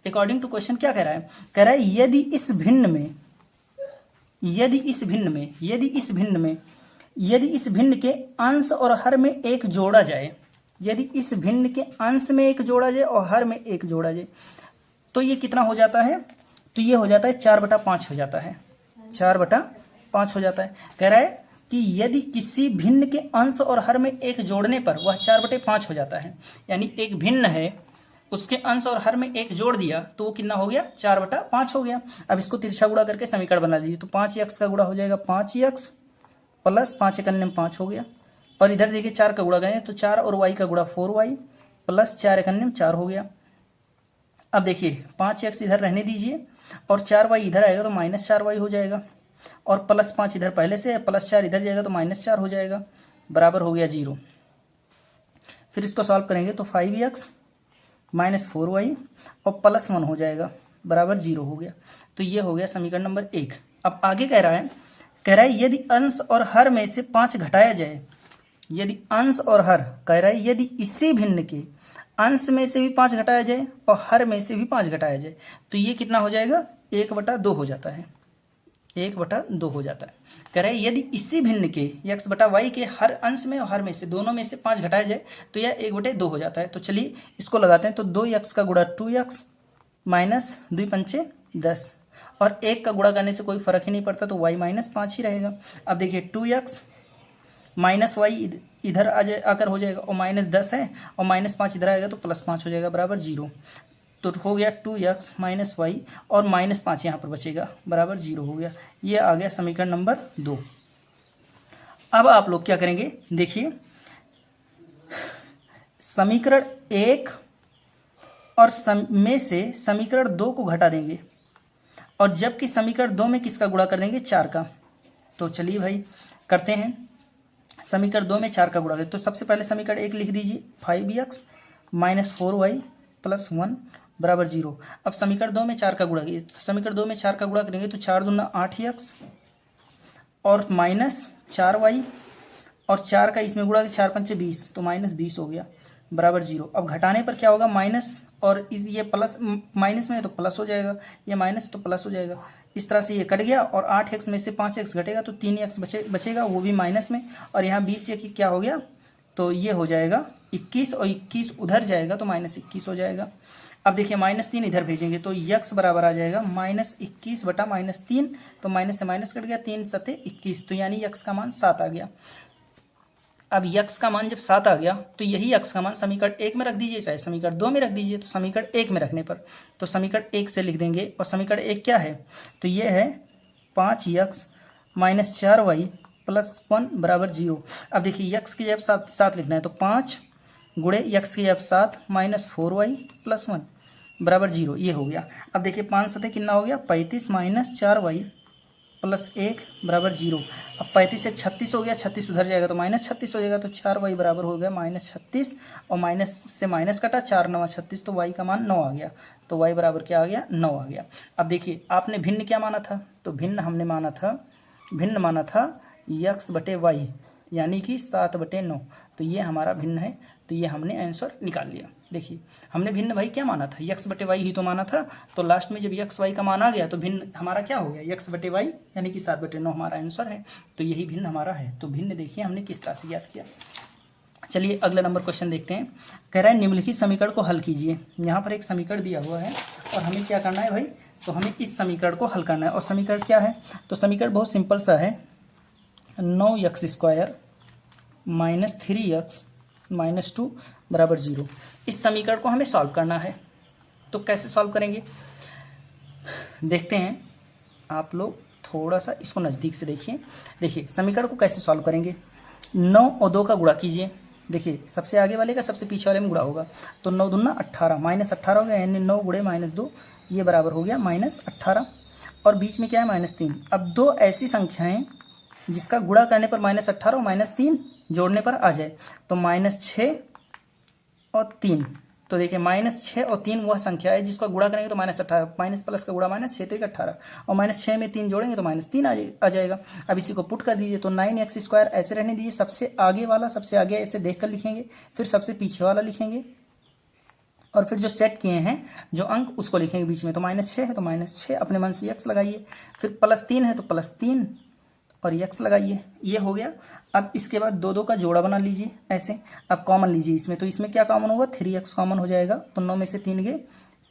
अकॉर्डिंग टू क्वेश्चन क्या कह रहा है? कह रहा है यदि इस भिन्न के अंश और हर में 1 जोड़ा जाए, यदि इस भिन्न के अंश में 1 जोड़ा जाए और हर में 1 जोड़ा जाए तो ये कितना हो जाता है? तो ये हो जाता है 4/5 हो जाता है, 4/5 हो जाता है। कह रहा है कि यदि किसी भिन्न के अंश और हर में 1 जोड़ने पर वह 4/5 हो जाता है। यानी एक भिन्न है, उसके अंश और हर में 1 जोड़ दिया तो वो कितना हो गया? 4/5 हो गया। अब इसको तिरछा गुणा करके समीकरण बना लीजिए। तो 5x का गुणा हो जाएगा 5x प्लस 5 × 5 हो गया, और इधर देखिए 4 का गुणा करें तो 4 और y का गुणा 4y प्लस 4 × 4 हो गया। अब देखिए 5x इधर रहने दीजिए और 4y इधर आएगा तो -4y हो जाएगा, और प्लस 5 इधर पहले से है, प्लस 4 इधर जाएगा तो -4 हो जाएगा, बराबर हो गया 0। फिर इसको सॉल्व करेंगे तो 5x -4y और +1 हो जाएगा बराबर 0 हो गया। तो ये हो गया समीकरण नंबर 1। अब आगे कह रहा है यदि अंश और हर में से 5 घटाया जाए, यदि अंश और हर कह रहा है यदि इसी भिन्न के अंश में से भी 5 घटाया जाए और हर में से भी 5 घटाया जाए तो ये कितना हो जाएगा, 1/2 हो जाता है, 1/2 हो जाता है। कह रहे हैं यदि इसी भिन्न के x/y के हर अंश में और हर में से दोनों में से 5 घटाया जाए तो यह 1/2 हो जाता है। तो चलिए इसको लगाते हैं। तो 2x का गुणा 2x माइनस 2 पंचे 10 और 1 का गुणा करने से कोई फर्क ही नहीं पड़ता तो y -5 ही रहेगा। अब देखिए 2x माइनस वाई इधर आकर हो जाएगा और -10 है और -5 इधर आएगा तो +5 हो जाएगा बराबर 0। तो हो गया 2x माइनस वाई और -5 यहाँ पर बचेगा बराबर 0 हो गया। ये आ गया समीकरण नंबर 2। अब आप लोग क्या करेंगे, देखिए समीकरण 1 और में से समीकरण 2 को घटा देंगे और जबकि समीकरण 2 में किसका गुणा कर देंगे, 4 का। तो चलिए भाई करते हैं। समीकरण 2 में 4 का गुणा करें तो सबसे पहले समीकरण 1 लिख दीजिए 5x माइनस 4y प्लस 1 बराबर 0। अब समीकरण 2 में 4 का गुणा कीजिए। समीकरण 2 में 4 का गुणा करेंगे तो 4 दूना 8x और माइनस 4y और 4 का इसमें गुणा 4 पंचे 20 तो -20 हो गया बराबर 0। अब घटाने पर क्या होगा, माइनस और ये प्लस, माइनस में तो प्लस हो जाएगा, ये माइनस तो प्लस हो जाएगा। इस तरह से ये कट गया और 8x में से 5x घटेगा तो 3x बचेगा, वो भी माइनस में। और यहाँ 20 से क्या हो गया, तो ये हो जाएगा 21 और 21 उधर जाएगा तो -21 हो जाएगा। अब देखिए -3 इधर भेजेंगे तो x बराबर आ जाएगा -21 बटा -3। तो माइनस से माइनस कट गया, 3 सते 21 तो यानी x का मान 7 आ गया। अब x का मान जब 7 आ गया तो यही x का मान समीकरण 1 में रख दीजिए चाहे समीकरण 2 में रख दीजिए। तो समीकरण 1 में रखने पर तो समीकरण 1 से लिख देंगे और समीकरण 1 क्या है, तो ये है 5x माइनस 4y प्लस 1 बराबर 0। अब देखिए x की जगह 7 लिखना है तो 5 गुणे x की जगह 7 माइनस 4y प्लस 1 बराबर 0, ये हो गया। अब देखिए 5 सतह कितना हो गया, 35 माइनस 4y प्लस 1 बराबर 0। अब 35 से 36 हो गया, 36 उधर जाएगा तो -36 हो जाएगा तो 4y बराबर हो गया -36 और माइनस से माइनस कटा, 4 9 36 तो y का मान 9 आ गया। तो y बराबर क्या आ गया, 9 आ गया। अब देखिए आपने भिन्न क्या माना था, तो भिन्न हमने माना था x/y यानी कि 7/9। तो ये हमारा भिन्न है, तो ये हमने आंसर निकाल लिया। देखिए हमने भिन्न भाई क्या माना था, x/y ही तो माना था। तो लास्ट में जब x y का मान आ गया तो भिन्न हमारा क्या हो गया, x/y यानी कि 7/9 हमारा आंसर है। तो यही भिन्न हमारा है। तो भिन्न देखिए हमने किस तरह से याद किया। चलिए अगला नंबर क्वेश्चन देखते हैं। कह रहा है निम्नलिखित समीकरण को हल कीजिए। यहाँ पर एक समीकरण दिया हुआ है और हमें क्या करना है भाई, तो हमें इस समीकरण को हल करना है। और समीकरण क्या है, तो समीकरण बहुत सिंपल सा है, 9x² माइनस 3x माइनस 2 बराबर 0। इस समीकरण को हमें सॉल्व करना है। तो कैसे सॉल्व करेंगे देखते हैं। आप लोग थोड़ा सा इसको नज़दीक से देखिए। देखिए समीकरण को कैसे सॉल्व करेंगे, 9 और 2 का गुणा कीजिए। देखिए सबसे आगे वाले का सबसे पीछे वाले में गुणा होगा तो 9 दूना 18 -18 हो गया, यानी 9 गुणे -2 ये बराबर हो गया -18 और बीच में क्या है -3। अब दो ऐसी संख्याएं जिसका गुणा करने पर -18 और -3 जोड़ने पर आ जाए तो -6 और 3। तो देखिए -6 और 3 वह संख्या है जिसका गुणा करेंगे तो -18, माइनस प्लस का गुणा -6 3 18 और -6 में 3 जोड़ेंगे तो -3 आ जाएगा। अब इसी को पुट कर दीजिए तो 9x² ऐसे रहने दीजिए। सबसे आगे वाला सबसे आगे ऐसे देख कर लिखेंगे, फिर सबसे पीछे वाला लिखेंगे और फिर जो सेट किए हैं जो अंक उसको लिखेंगे बीच में। तो -6 है तो -6 अपने मन से x लगाइए, फिर +3 है तो +3 और x लगाइए, ये हो गया। अब इसके बाद 2 का जोड़ा बना लीजिए ऐसे। अब कॉमन लीजिए इसमें, तो इसमें क्या कॉमन होगा, 3x कॉमन हो जाएगा। तो 9 में से 3 गए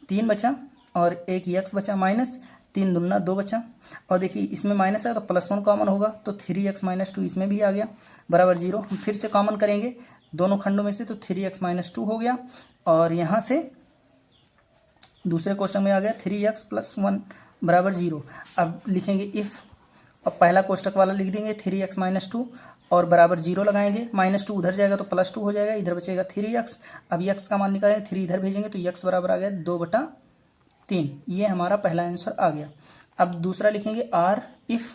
3 बचा और एक x बचा, माइनस 3 दूना 2 बचा। और देखिए इसमें माइनस है तो +1 कॉमन होगा तो 3x - 2 इसमें भी आ गया बराबर 0। हम फिर से कॉमन करेंगे दोनों खंडों में से तो 3x - 2 हो गया और यहाँ से दूसरे क्वेश्चन में आ गया 3x + 1 बराबर 0। अब लिखेंगे इफ़, अब पहला कोष्टक वाला लिख देंगे 3x - 2 और बराबर 0 लगाएंगे, -2 उधर जाएगा तो +2 हो जाएगा, इधर बचेगा 3x। अब x का मान निकालेंगे, 3 इधर भेजेंगे तो x बराबर आ गया 2/3। ये हमारा पहला आंसर आ गया। अब दूसरा लिखेंगे r इफ़।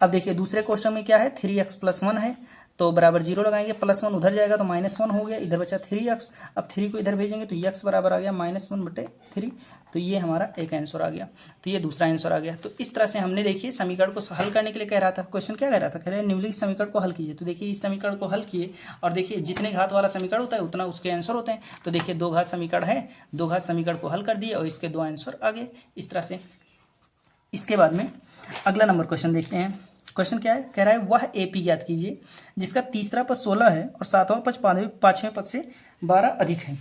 अब देखिए दूसरे क्वेश्चन में क्या है, 3x + 1 है तो बराबर 0 लगाएंगे, +1 उधर जाएगा तो -1 हो गया, इधर बचा 3x। अब 3 को इधर भेजेंगे तो x बराबर आ गया -1/3। तो ये हमारा एक आंसर आ गया, तो ये दूसरा आंसर आ गया। तो इस तरह से हमने देखिए समीकरण को हल करने के लिए कह रहा था, क्वेश्चन क्या कह रहा था, कह रहे हैं निम्नलिखित समीकरण को हल कीजिए। तो देखिए इस समीकरण को हल किए और देखिए जितने घात वाला समीकरण होता है उतना उसके आंसर होते हैं। तो देखिए 2 घात समीकरण है, 2 घात समीकरण को हल कर दिए और इसके 2 आंसर आ गए इस तरह से। इसके बाद में अगला नंबर क्वेश्चन देखते हैं। क्वेश्चन क्या है, कह रहा है वह एपी ज्ञात कीजिए जिसका तीसरा पद 16 है और सातवां पद पांचवें पद से 12 अधिक है।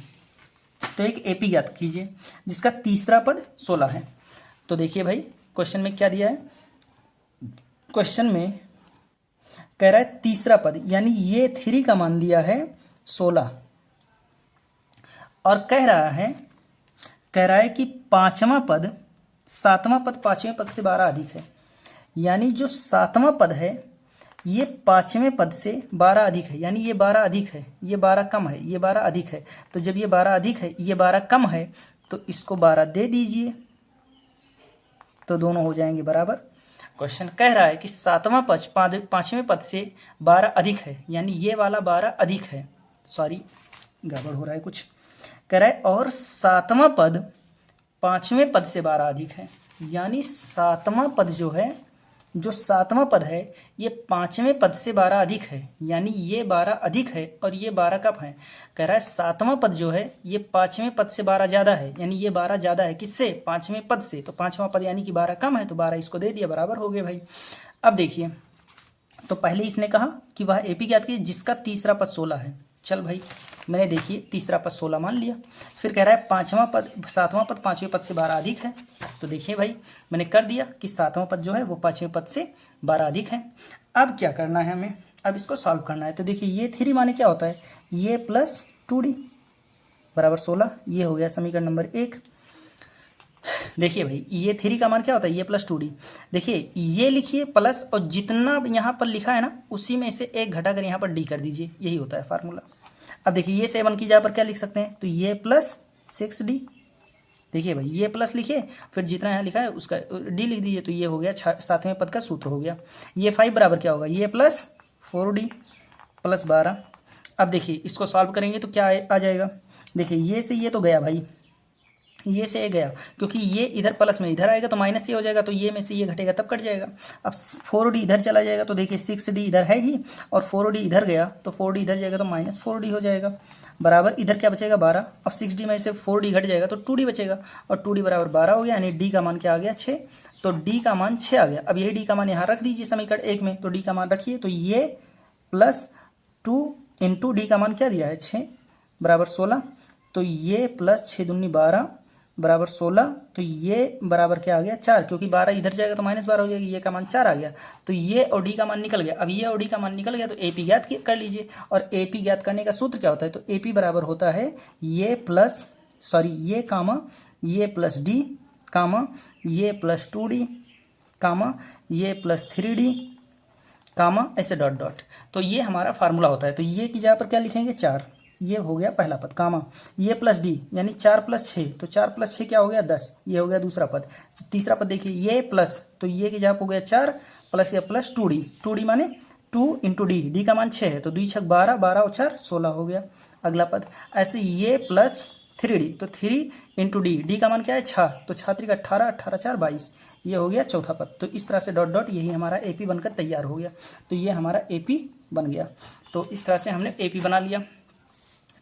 तो एक एपी ज्ञात कीजिए जिसका तीसरा पद 16 है। तो देखिए भाई क्वेश्चन में क्या दिया है, क्वेश्चन में कह रहा है तीसरा पद यानी ये 3 का मान दिया है 16 और कह रहा है कि पांचवा पद सातवां पद पांचवें पद से 12 अधिक है। यानी जो सातवां पद है ये पांचवें पद से 12 अधिक है, यानी ये 12 अधिक है, ये 12 कम है, ये 12 अधिक है। तो जब ये 12 अधिक है, ये 12 कम है, तो इसको 12 दे दीजिए तो दोनों हो जाएंगे बराबर। क्वेश्चन कह रहा है कि सातवां पद पांचवें पद से 12 अधिक है, यानी ये वाला 12 अधिक है, सॉरी गड़बड़ हो रहा है कुछ, कह रहा है और सातवां पद पांचवें पद से 12 अधिक है। यानी सातवां पद जो सातवां पद है ये पांचवें पद से 12 अधिक है, यानी ये 12 अधिक है और ये 12 कम है। कह रहा है सातवां पद जो है ये पांचवें पद से 12 ज्यादा है, यानी ये 12 ज्यादा है किससे, पांचवें पद से। तो पांचवां पद यानी कि 12 कम है, तो 12 इसको दे दिया, बराबर हो गए भाई। अब देखिए तो पहले इसने कहा कि वह एपी ज्ञात कीजिए जिसका तीसरा पद 16 है। चल भाई मैंने देखिए तीसरा पद 16 मान लिया। फिर कह रहा है सातवां पद पांचवें पद से 12 अधिक है। तो देखिए भाई मैंने कर दिया कि सातवां पद जो है वो पांचवें पद से 12 अधिक है। अब क्या करना है हमें, अब इसको सॉल्व करना है। तो देखिए ये 3 माने क्या होता है, ये प्लस 2d बराबर 16। ये हो गया समीकरण नंबर 1। देखिए भाई ये 3 का मान क्या होता है, ये प्लस 2d। देखिए ये लिखिए प्लस और जितना यहाँ पर लिखा है ना उसी में से एक घटा कर यहाँ पर डी कर दीजिए, यही होता है फार्मूला। अब देखिए ये 7 की जगह पर क्या लिख सकते हैं, तो ये प्लस 6d। देखिए भाई ये प्लस लिखिए, फिर जितना यहाँ लिखा है उसका डी लिख दीजिए, तो ये हो गया सातवें पद का सूत्र हो गया। ये 5 बराबर क्या होगा, ये प्लस 4d प्लस 12। अब देखिए इसको सॉल्व करेंगे तो क्या आ जाएगा, देखिए ये से ये तो गया भाई, ये से ये गया, क्योंकि ये इधर प्लस में इधर आएगा तो माइनस ये हो जाएगा, तो ये में से ये घटेगा तब कट जाएगा। अब 4d इधर चला जाएगा तो देखिए 6d इधर है ही और 4d इधर गया तो 4d इधर जाएगा तो माइनस 4d हो जाएगा, बराबर इधर क्या बचेगा 12। अब 6d में से 4d घट जाएगा तो 2d बचेगा और 2d बराबर 12 हो गया, यानी d का मान क्या आ गया 6। तो d का मान 6 आ गया। अब यही d का मान यहाँ रख दीजिए समीकरण 1 में, तो d का मान रखिए, तो ये प्लस 2 इंटू डी का मान क्या दिया है 6 बराबर 16। तो ये प्लस 6 दूनी 12 बराबर 16, तो ये बराबर क्या आ गया 4, क्योंकि 12 इधर जाएगा तो माइनस 12 हो जाएगी, ये का मान 4 आ गया। तो ये और डी का मान निकल गया। अब ये और डी का मान निकल गया तो एपी ज्ञात कर लीजिए, और एपी ज्ञात करने का सूत्र क्या होता है, तो एपी बराबर होता है ये कामा ये प्लस डी कामा ये प्लस 2d कामा ये प्लस 3d कामा ऐसे डॉट डॉट। तो ये हमारा फार्मूला होता है। तो ये की जगह पर क्या लिखेंगे 4, ये हो गया पहला पद कामा ये प्लस डी यानी 4 प्लस 6, तो 4 प्लस 6 क्या हो गया 10, ये हो गया दूसरा पद। तीसरा पद देखिए ये प्लस, तो ये की जगह हो गया 4 प्लस ये प्लस 2d माने 2 इंटू डी का मान 6 है, तो 2 6 12 12 और 4 16 हो गया अगला पद। ऐसे ये प्लस 3d, तो 3 इंटू डी का मान क्या है 6, तो 6 3 18 18 4 22, ये हो गया चौथा पद। तो इस तरह से डॉट डॉट यही हमारा एपी बनकर तैयार हो गया। तो ये हमारा एपी बन गया। तो इस तरह से हमने एपी बना लिया।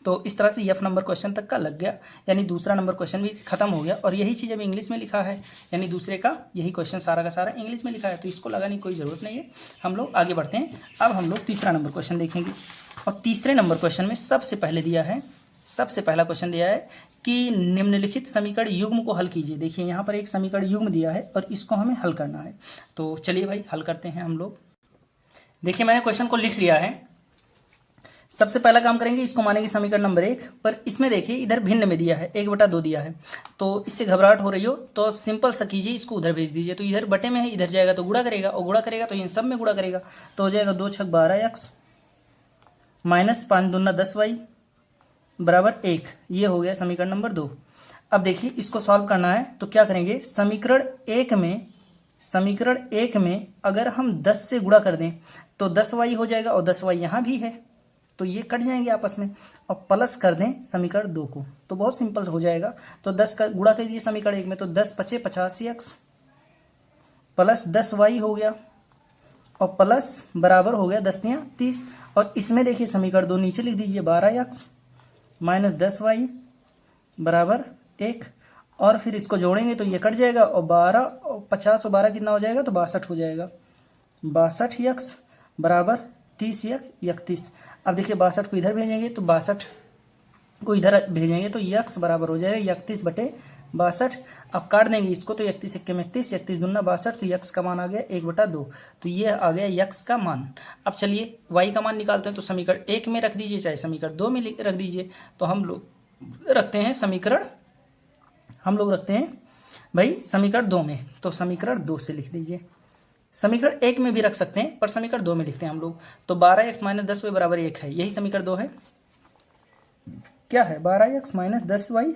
तो इस तरह से एफ नंबर क्वेश्चन तक का लग गया, यानी दूसरा नंबर क्वेश्चन भी खत्म हो गया। और यही चीज़ अभी इंग्लिश में लिखा है, यानी दूसरे का यही क्वेश्चन सारा का सारा इंग्लिश में लिखा है, तो इसको लगाने की कोई ज़रूरत नहीं है। हम लोग आगे बढ़ते हैं। अब हम लोग तीसरा नंबर क्वेश्चन देखेंगे, और तीसरे नंबर क्वेश्चन में सबसे पहला क्वेश्चन दिया है कि निम्नलिखित समीकरण युग्म को हल कीजिए। देखिए यहाँ पर एक समीकरण युग्म दिया है और इसको हमें हल करना है। तो चलिए भाई हल करते हैं हम लोग। देखिए मैंने क्वेश्चन को लिख लिया है। सबसे पहला काम करेंगे, इसको मानेंगे समीकरण नंबर 1, पर इसमें देखिए इधर भिन्न में दिया है 1/2 दिया है, तो इससे घबराहट हो रही हो तो सिंपल सा कीजिए, इसको उधर भेज दीजिए। तो इधर बटे में है, इधर जाएगा तो गुणा करेगा, और गुणा करेगा तो इन सब में गुणा करेगा, तो हो जाएगा 2 6 12x माइनस 5 दूना 10y बराबर 1। ये हो गया समीकरण नंबर 2। अब देखिए इसको सॉल्व करना है तो क्या करेंगे, समीकरण 1 में समीकरण 1 में अगर हम 10 से गुणा कर दें तो 10y हो जाएगा और 10y यहाँ भी है, तो ये कट जाएंगे आपस में, और प्लस कर दें समीकरण 2 को तो बहुत सिंपल हो जाएगा। तो 10 का गुणा कर दीजिए समीकरण 1 में, तो 10 पचे 85x प्लस 10y हो गया और प्लस बराबर हो गया 10 तियां 30। और इसमें देखिए समीकरण 2 नीचे लिख दीजिए 12x माइनस 10y बराबर 1, और फिर इसको जोड़ेंगे तो ये कट जाएगा और 12 और 50 और 12 कितना हो जाएगा तो 62 हो जाएगा। 62x बराबर 30 या 31। अब देखिए 62 को इधर भेजेंगे तो 62 को इधर भेजेंगे तो x बराबर हो जाएगा 31/62। अब काट देंगे इसको तो 31 एक्के में 31, 31 दूना 62, तो x का मान आ गया 1/2। तो ये आ गया x का मान। अब चलिए y का मान निकालते हैं, तो समीकरण 1 में रख दीजिए चाहे समीकरण 2 में रख दीजिए। तो हम लोग रखते हैं समीकरण भाई समीकरण 2 में, तो समीकरण 2 से लिख दीजिए। समीकरण 1 में भी रख सकते हैं पर समीकरण 2 में लिखते हैं हम लोग। तो 12x माइनस 10y बराबर 1 है, यही समीकरण 2 है। क्या है 12x माइनस 10y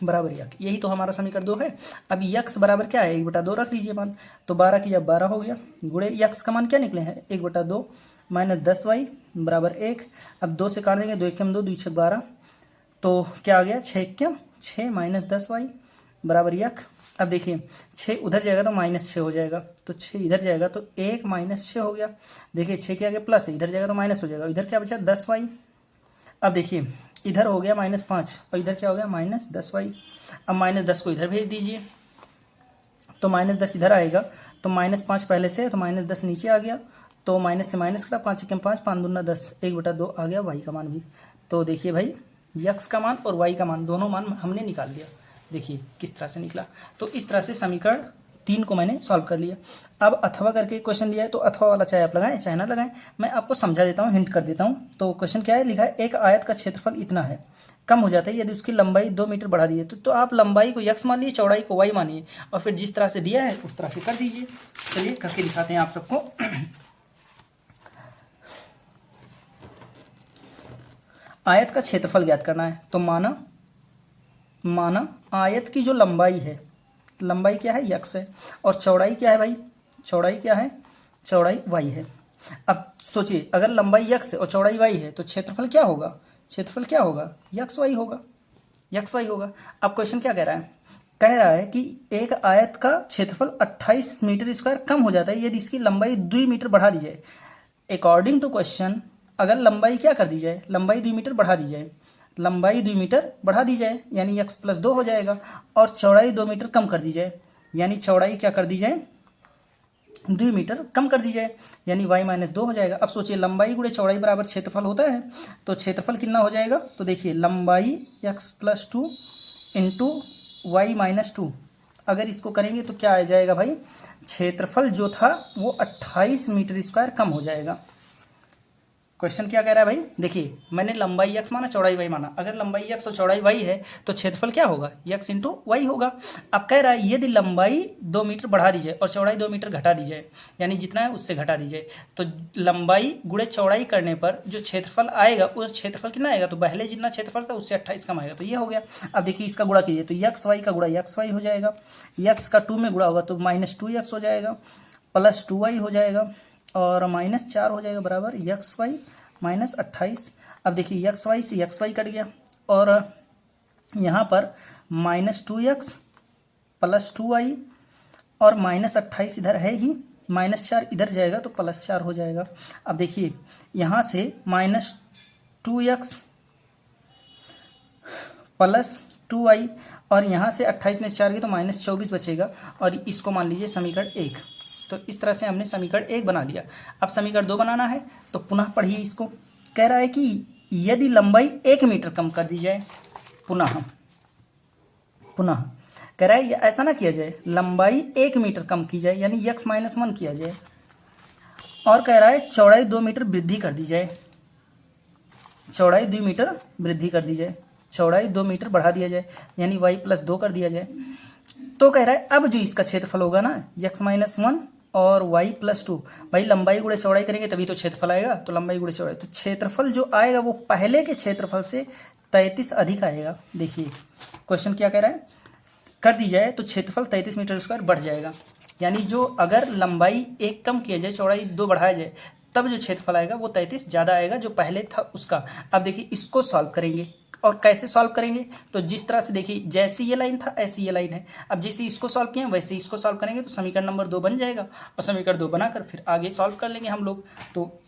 बराबर 1, यही तो हमारा समीकरण 2 है। अब x बराबर क्या है 1/2 रख दीजिए मान, तो 12 की जब 12 हो गया गुणे x का मान क्या निकले हैं 1/2 माइनस 10y बराबर 1। अब 2 से काट देंगे, 2 एकम 2, 2 6 12, तो क्या आ गया 6 एकम 6 माइनस 10y बराबर 1। अब देखिए 6 उधर जाएगा तो -6 हो जाएगा, तो 6 इधर जाएगा तो 1 माइनस 6 हो गया। देखिए 6 के आगे प्लस है, इधर जाएगा तो माइनस हो जाएगा, इधर क्या बचा 10y। अब देखिए इधर हो गया -5 और इधर क्या हो गया -10y। अब -10 को इधर भेज दीजिए तो -10 इधर आएगा, तो -5 पहले से है तो -10 नीचे आ गया, तो माइनस से माइनस कटा 5 एकम 5, 5 दूना 10, 1/2 आ गया y का मान भी। तो देखिए भाई x का मान और y का मान दोनों मान हमने निकाल लिया। देखिए किस तरह से निकला। तो इस तरह से समीकरण 3 को मैंने सॉल्व कर लिया। अब अथवा करके क्वेश्चन दिया है, तो अथवा वाला चाहे आप लगाएं चाहे ना लगाएं, मैं आपको समझा देता हूं, हिंट कर देता हूं। तो क्वेश्चन क्या है, लिखा है एक आयत का क्षेत्रफल इतना है, कम हो जाता है यदि उसकी लंबाई 2 मीटर बढ़ा दी है। तो आप लंबाई को x मान लीजिए, चौड़ाई को y मानिए, और फिर जिस तरह से दिया है उस तरह से कर दीजिए। चलिए करके दिखाते हैं आप सबको। आयत का क्षेत्रफल ज्ञात करना है, तो माना आयत की जो लंबाई है, लंबाई क्या है x है, और चौड़ाई क्या है भाई, चौड़ाई क्या है, चौड़ाई y है। अब सोचिए अगर लंबाई x है और चौड़ाई y है तो क्षेत्रफल क्या होगा, क्षेत्रफल क्या होगा xy होगा, xy होगा। अब क्वेश्चन क्या कह रहा है कि एक आयत का क्षेत्रफल 28 मीटर स्क्वायर कम हो जाता है यदि इसकी लंबाई 2 मीटर बढ़ा दी जाए। अकॉर्डिंग टू क्वेश्चन अगर लंबाई क्या कर दी जाए, लंबाई 2 मीटर बढ़ा दी जाए, लंबाई 2 मीटर बढ़ा दी जाए यानी x + 2 हो जाएगा, और चौड़ाई 2 मीटर कम कर दी जाए यानी चौड़ाई क्या कर दी जाए 2 मीटर कम कर दी जाए यानी y - 2 हो जाएगा। अब सोचिए लंबाई गुणे चौड़ाई बराबर क्षेत्रफल होता है, तो क्षेत्रफल कितना हो जाएगा, तो देखिए लंबाई x + 2 इंटू y - 2, अगर इसको करेंगे तो क्या आ जाएगा भाई, क्षेत्रफल जो था वो 28 मीटर स्क्वायर कम हो जाएगा। क्वेश्चन क्या कह रहा है भाई, देखिए मैंने लंबाई x माना चौड़ाई y माना, अगर लंबाई x और चौड़ाई y है तो क्षेत्रफल क्या होगा x × y होगा। अब कह रहा है यदि लंबाई 2 मीटर बढ़ा दी जाए और चौड़ाई 2 मीटर घटा दी जाए, यानी जितना है उससे घटा दी जाए, तो लंबाई गुणे चौड़ाई करने पर जो क्षेत्रफल आएगा वो क्षेत्रफल कितना आएगा, तो पहले जितना क्षेत्रफल था उससे 28 कम आएगा, तो ये हो गया। अब देखिए इसका गुणा कीजिए तो xy का गुणा xy हो जाएगा, x का 2 में गुणा होगा तो -2x हो जाएगा, प्लस 2y हो जाएगा, और -4 हो जाएगा बराबर xy - 28। अब देखिए xy से xy कट गया, और यहाँ पर -2x प्लस 2y और -28 इधर है ही, -4 इधर जाएगा तो +4 हो जाएगा। अब देखिए यहाँ से -2x प्लस 2y और यहाँ से 28 में 4 गए तो -24 बचेगा, और इसको मान लीजिए समीकरण 1। तो इस तरह से हमने समीकरण 1 बना लिया। अब समीकरण 2 बनाना है, तो पुनः पढ़िए इसको। कह रहा है कि यदि लंबाई 1 मीटर कम कर दी जाए, पुनः कह रहा है ऐसा ना किया जाए, लंबाई 1 मीटर कम की जाए यानी x - 1 किया जाए, और कह रहा है चौड़ाई 2 मीटर वृद्धि कर दी जाए, चौड़ाई 2 मीटर वृद्धि कर दी जाए, चौड़ाई 2 मीटर बढ़ा दिया जाए यानी y + 2 कर दिया जाए। तो कह रहा है अब जो इसका क्षेत्रफल होगा ना x - 1 और y + 2, भाई लंबाई गुणे चौड़ाई करेंगे तभी तो क्षेत्रफल आएगा, तो लंबाई गुणे चौड़ाई, तो क्षेत्रफल जो आएगा वो पहले के क्षेत्रफल से 33 अधिक आएगा। देखिए क्वेश्चन क्या कह रहा है, कर दी जाए तो क्षेत्रफल 33 मीटर स्क्वायर बढ़ जाएगा। यानी जो अगर लंबाई 1 कम किया जाए, चौड़ाई 2 बढ़ाया जाए, तब जो क्षेत्रफल आएगा वो 33 ज़्यादा आएगा जो पहले था उसका। अब देखिए इसको सॉल्व करेंगे, और कैसे सॉल्व करेंगे, तो जिस तरह से देखिए जैसी ये लाइन था ऐसी ये लाइन है। अब जैसे इसको सॉल्व किए वैसे इसको सॉल्व करेंगे तो समीकरण नंबर 2 बन जाएगा, और समीकरण 2 बनाकर फिर आगे सॉल्व कर लेंगे हम लोग। तो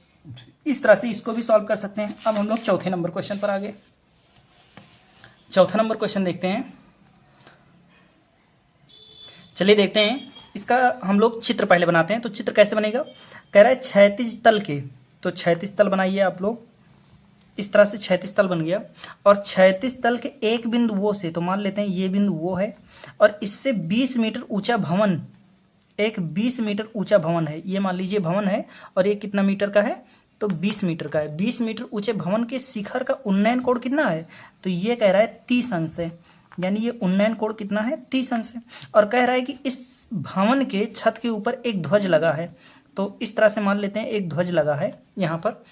इस तरह से इसको भी सॉल्व कर सकते हैं। अब हम लोग चौथे नंबर क्वेश्चन पर आगे, चौथा नंबर क्वेश्चन देखते हैं। चलिए देखते हैं इसका, हम लोग चित्र पहले बनाते हैं। तो चित्र कैसे बनेगा, कह रहा है क्षैतिज तल के, तो क्षैतिज तल बनाइए आप लोग। इस तरह से क्षैतिज तल बन गया, और क्षैतिज तल के एक बिंदु वो से, तो मान लेते हैं ये बिंदु वो है, और इससे 20 मीटर ऊंचा भवन, एक 20 मीटर ऊंचा भवन है, ये मान लीजिए भवन है, और ये कितना मीटर का है, तो 20 मीटर का है। 20 मीटर ऊंचे भवन के शिखर का उन्नयन कोण कितना है, तो ये कह रहा है 30 अंश है, यानी ये उन्नयन कोण कितना है, 30 अंश है। और कह रहा है कि इस भवन के छत के ऊपर एक ध्वज लगा है, तो इस तरह से मान लेते हैं एक ध्वज लगा है यहाँ पर,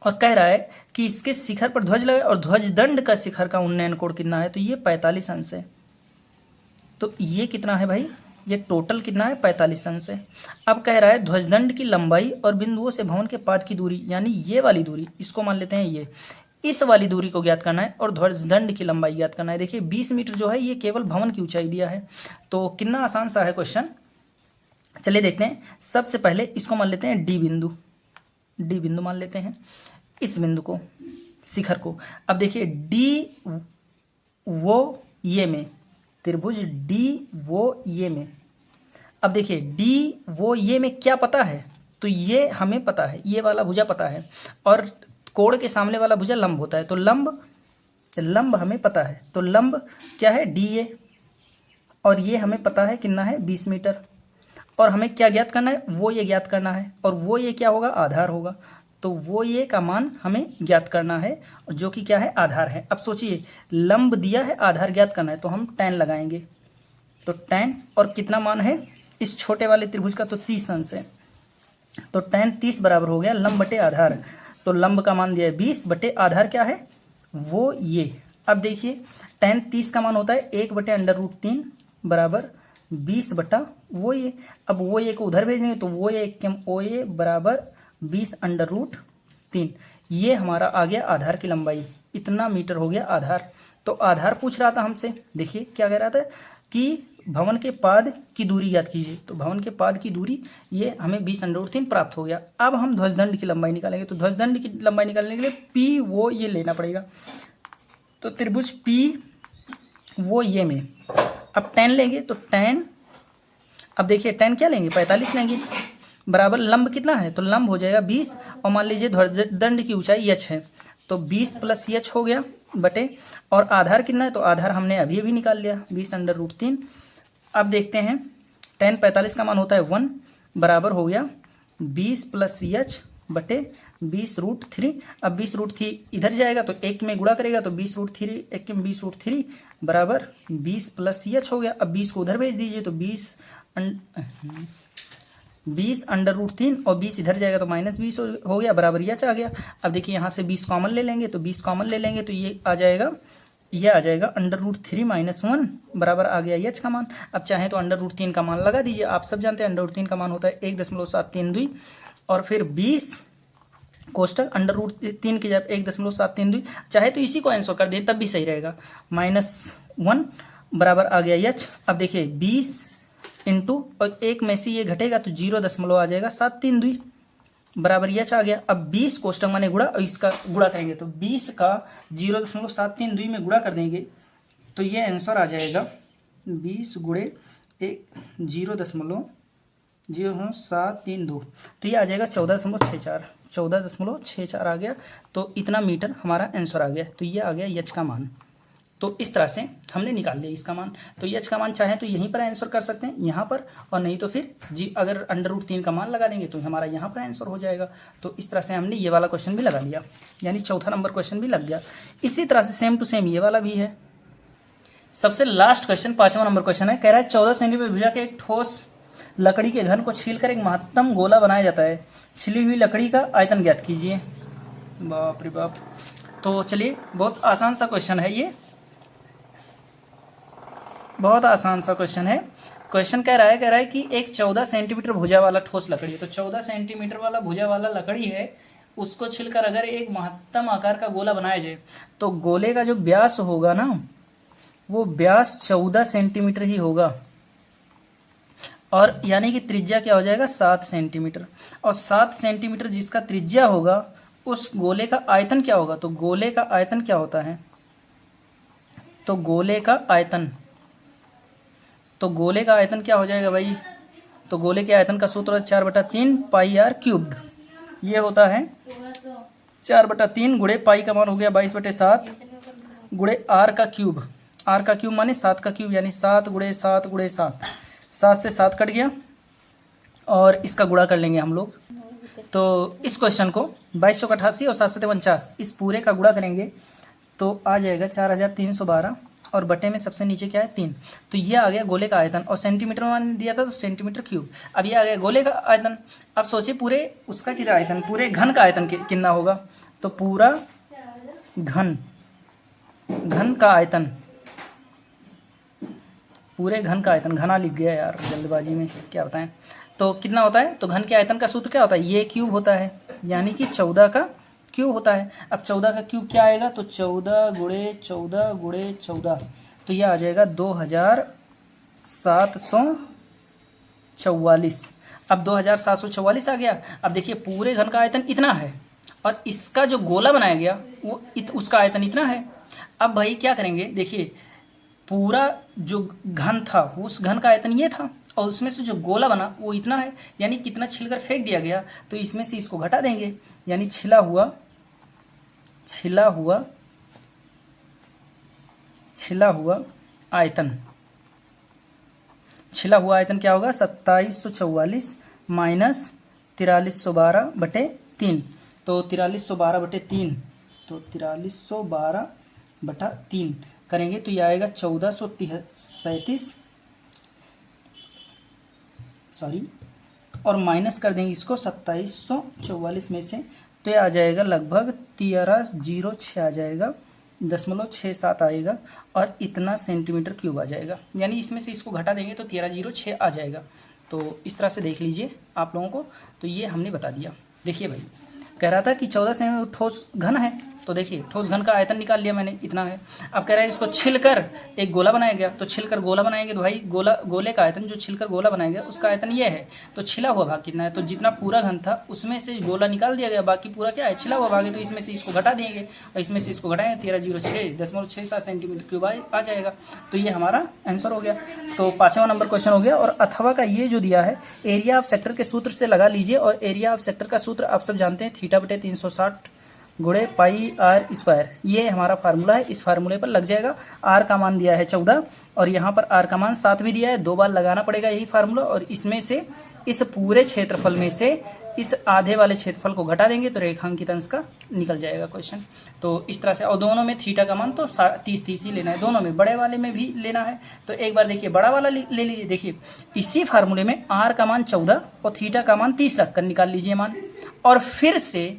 और कह रहा है कि इसके शिखर पर ध्वज लगा और ध्वज दंड का शिखर का उन्नयन कोण कितना है, तो ये 45 अंश है। तो ये कितना है भाई, ये टोटल कितना है, 45 अंश है। अब कह रहा है ध्वजदंड की लंबाई और बिंदुओं से भवन के पाद की दूरी, यानी ये वाली दूरी, इसको मान लेते हैं ये, इस वाली दूरी को ज्ञात करना है, और ध्वजदंड की लंबाई ज्ञात करना है। देखिए 20 मीटर जो है ये केवल भवन की ऊंचाई दिया है, तो कितना आसान सा है क्वेश्चन। चलिए देखते हैं। सबसे पहले इसको मान लेते हैं डी बिंदु, डी बिंदु मान लेते हैं इस बिंदु को, शिखर को। अब देखिए डी वो ये में, त्रिभुज डी वो ये में। अब देखिए डी वो ये में क्या पता है, तो ये हमें पता है, ये वाला भुजा पता है, और कोण के सामने वाला भुजा लंब होता है, तो लंब हमें पता है, तो लंब क्या है, डी ए, और ये हमें पता है कितना है, 20 मीटर। और हमें क्या ज्ञात करना है, वो ये ज्ञात करना है, और वो ये क्या होगा, आधार होगा। तो वो ये का मान हमें ज्ञात करना है, जो कि क्या है, आधार है। अब सोचिए लंब दिया है, आधार ज्ञात करना है, तो हम tan लगाएंगे, तो tan, और कितना मान है इस छोटे वाले त्रिभुज का, तो 30 अंश है, तो tan 30 बराबर हो गया लंब बटे आधार। तो लंब का मान दिया है 20 बटे आधार क्या है, वो ये। अब देखिए tan 30 का मान होता है 1/√3 बराबर 20 बटा वो ये। अब वो ये को उधर भेजेंगे तो वो ये बराबर 20√3। ये हमारा आ गया आधार की लंबाई, इतना मीटर हो गया आधार। तो आधार पूछ रहा था हमसे, देखिए क्या कह रहा था कि भवन के पाद की दूरी याद कीजिए, तो भवन के पाद की दूरी ये हमें 20√3 प्राप्त हो गया। अब हम ध्वजदंड की लंबाई निकालेंगे, तो ध्वजदंड की लंबाई निकालने के लिए पी वो ये लेना पड़ेगा, तो त्रिभुज पी वो ये में अब tan लेंगे, तो tan, अब देखिए tan क्या लेंगे, 45 लेंगे, बराबर लंब कितना है, तो लंब हो जाएगा 20, और मान लीजिए ध्वजदंड की ऊंचाई h है, तो 20 + h हो गया बटे, और आधार कितना है, तो आधार हमने अभी अभी निकाल लिया 20√3। अब देखते हैं tan 45 का मान होता है 1, बराबर हो गया 20 + h बटे 20√3। अब 20√3 इधर जाएगा तो एक में गुणा करेगा, तो 20√3 एक में 20√3 बराबर 20 + h हो गया। अब 20 को उधर भेज दीजिए, तो 20√3, और 20 इधर जाएगा तो -20 हो गया, बराबर h आ गया। अब देखिए यहाँ से 20 कॉमन ले लेंगे, तो 20 कॉमन ले लेंगे तो ये आ जाएगा √3 - 1 बराबर आ गया h का मान। अब चाहे तो √3 का मान लगा दीजिए, आप सब जानते हैं √3 का मान होता है 1.732, और फिर 20 कोष्टक √3 की जब 1.732, चाहे तो इसी को आंसर कर दें तब भी सही रहेगा, -1 बराबर आ गया h। अब देखिए 20 इंटू, और एक में से ये घटेगा तो 0 आ जाएगा 732 बराबर h आ गया। अब 20 कोष्टक माने गुणा, और इसका गुणा करेंगे तो 20 का 0.732 में गुणा कर देंगे तो ये आंसर आ जाएगा 20 गुणे 0.732, तो ये आ जाएगा 14.64 आ गया। तो इतना मीटर हमारा आंसर आ गया, तो ये आ गया h का मान। तो इस तरह से हमने निकाल लिया इसका मान। तो h का मान चाहे तो यहीं पर आंसर कर सकते हैं, यहाँ पर, और नहीं तो फिर अगर √3 का मान लगा देंगे तो हमारा यहाँ पर आंसर हो जाएगा। तो इस तरह से हमने ये वाला क्वेश्चन भी लगा लिया, यानी चौथा नंबर क्वेश्चन भी लग गया। इसी तरह से सेम टू सेम ये वाला भी है। सबसे लास्ट क्वेश्चन 5वां नंबर क्वेश्चन है, कह रहा है 14 सेंटीमीटर भुजा के एक ठोस लकड़ी के घन को छीलकर एक महत्तम गोला बनाया जाता है, छिली हुई लकड़ी का आयतन ज्ञात कीजिए। बाप रे बाप। तो चलिए, बहुत आसान सा क्वेश्चन है ये, बहुत आसान सा क्वेश्चन है। क्वेश्चन कह रहा है कि एक 14 सेंटीमीटर भुजा वाला ठोस लकड़ी है। तो 14 सेंटीमीटर वाला भुजा वाला लकड़ी है, उसको छिलकर अगर एक महत्तम आकार का गोला बनाया जाए तो गोले का जो व्यास होगा ना, वो व्यास 14 सेंटीमीटर ही होगा, और यानी कि त्रिज्या क्या हो जाएगा 7 सेंटीमीटर। और 7 सेंटीमीटर जिसका त्रिज्या होगा उस गोले का आयतन क्या होगा? तो गोले का आयतन क्या होता है? तो गोले का आयतन क्या हो जाएगा भाई? तो गोले के आयतन का सूत्र 4/3 पाई आर क्यूब्ड। ये होता है 4/3 गुणे पाई का मान हो गया 22/7 गुणे आर का क्यूब। आर का क्यूब माने 7 का क्यूब, यानी 7 गुणे 7 गुणे 7। 7 से 7 कट गया और इसका गुणा कर लेंगे हम लोग। तो इस क्वेश्चन को 2288 और 7×7 इस पूरे का गुणा करेंगे तो आ जाएगा 4312 और बटे में सबसे नीचे क्या है 3। तो ये आ गया गोले का आयतन, और सेंटीमीटर में दिया था तो सेंटीमीटर क्यूब। अब ये आ गया गोले का आयतन। अब सोचिए पूरे उसका कितना आयतन, पूरे घन का आयतन कितना होगा? तो पूरा घन का आयतन, पूरे घन का आयतन, घना लिख गया यार जल्दबाजी में, क्या बताएं। तो कितना होता है? तो घन के आयतन का सूत्र क्या होता है? ये क्यूब होता है, यानी कि 14 का क्यूब होता है। अब 14 का क्यूब क्या आएगा? तो 14 गुणे 14 गुणे 14, तो ये आ जाएगा 2744। अब 2744 आ गया। अब देखिए पूरे घन का आयतन इतना है और इसका जो गोला बनाया गया वो उसका आयतन इतना है। अब भाई क्या करेंगे, देखिए पूरा जो घन था उस घन का आयतन ये था और उसमें से जो गोला बना वो इतना है, यानी कितना छिलकर फेंक दिया गया, तो इसमें से इसको घटा देंगे, यानी छिला हुआ आयतन क्या होगा? 2744 माइनस 4312/3। तो 4312/3, तो 4312/3 करेंगे तो ये आएगा 1437, और माइनस कर देंगे इसको 2744 में से, तो ये आ जाएगा लगभग 1306 आ जाएगा, 0.67 आएगा और इतना सेंटीमीटर क्यूब आ जाएगा। यानी इसमें से इसको घटा देंगे तो 1306 आ जाएगा। तो इस तरह से देख लीजिए आप लोगों को। तो ये हमने बता दिया। देखिए भाई कह रहा था कि 14 से ठोस घन है, तो देखिए ठोस घन का आयतन निकाल लिया मैंने, इतना है। अब कह रहा है इसको छिलकर एक गोला बनाया गया, तो छिलकर गोला बनाएंगे तो भाई गोले का आयतन, जो छिलकर गोला बनाया गया उसका आयतन ये है। तो छिला हुआ भाग कितना है? तो जितना पूरा घन था उसमें से गोला निकाल दिया गया, बाकी पूरा क्या है? छिला हुआ भाग है। तो इसमें से इसको घटा देंगे और इसमें से इसको घटाएंगे 1306.67 सेंटीमीटर क्यूब आ जाएगा। तो ये हमारा आंसर हो गया। तो 5वां नंबर क्वेश्चन हो गया। और अथवा का ये जो दिया है एरिया ऑफ सेक्टर के सूत्र से लगा लीजिए। और एरिया ऑफ सेक्टर का सूत्र आप सब जानते हैं, θ/360 गुणे पाई आर स्क्वायर। ये हमारा फार्मूला है, इस फार्मूले पर लग जाएगा। आर का मान दिया है 14 और यहाँ पर आर का मान 7 भी दिया है, 2 बार लगाना पड़ेगा यही फार्मूला। और इसमें से इस पूरे क्षेत्रफल में से इस आधे वाले क्षेत्रफल को घटा देंगे तो रेखांकित अंश का निकल जाएगा क्वेश्चन। तो इस तरह से, और दोनों में थीटा का मान तो 30 ही लेना है, दोनों में, बड़े वाले में भी लेना है। तो एक बार देखिए बड़ा वाला ले लीजिए। देखिए इसी फार्मूले में आर का मान 14 और थीटा का मान 30 रखकर निकाल लीजिए मान, और फिर से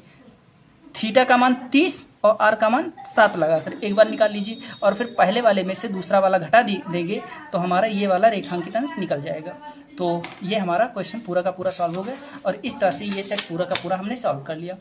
थीटा का मान 30 और आर का मान 7 लगाकर एक बार निकाल लीजिए, और फिर पहले वाले में से दूसरा वाला घटा देंगे तो हमारा ये वाला रेखांकित अंश निकल जाएगा। तो ये हमारा क्वेश्चन पूरा का पूरा सॉल्व हो गया और इस तरह से ये सेट पूरा का पूरा हमने सॉल्व कर लिया।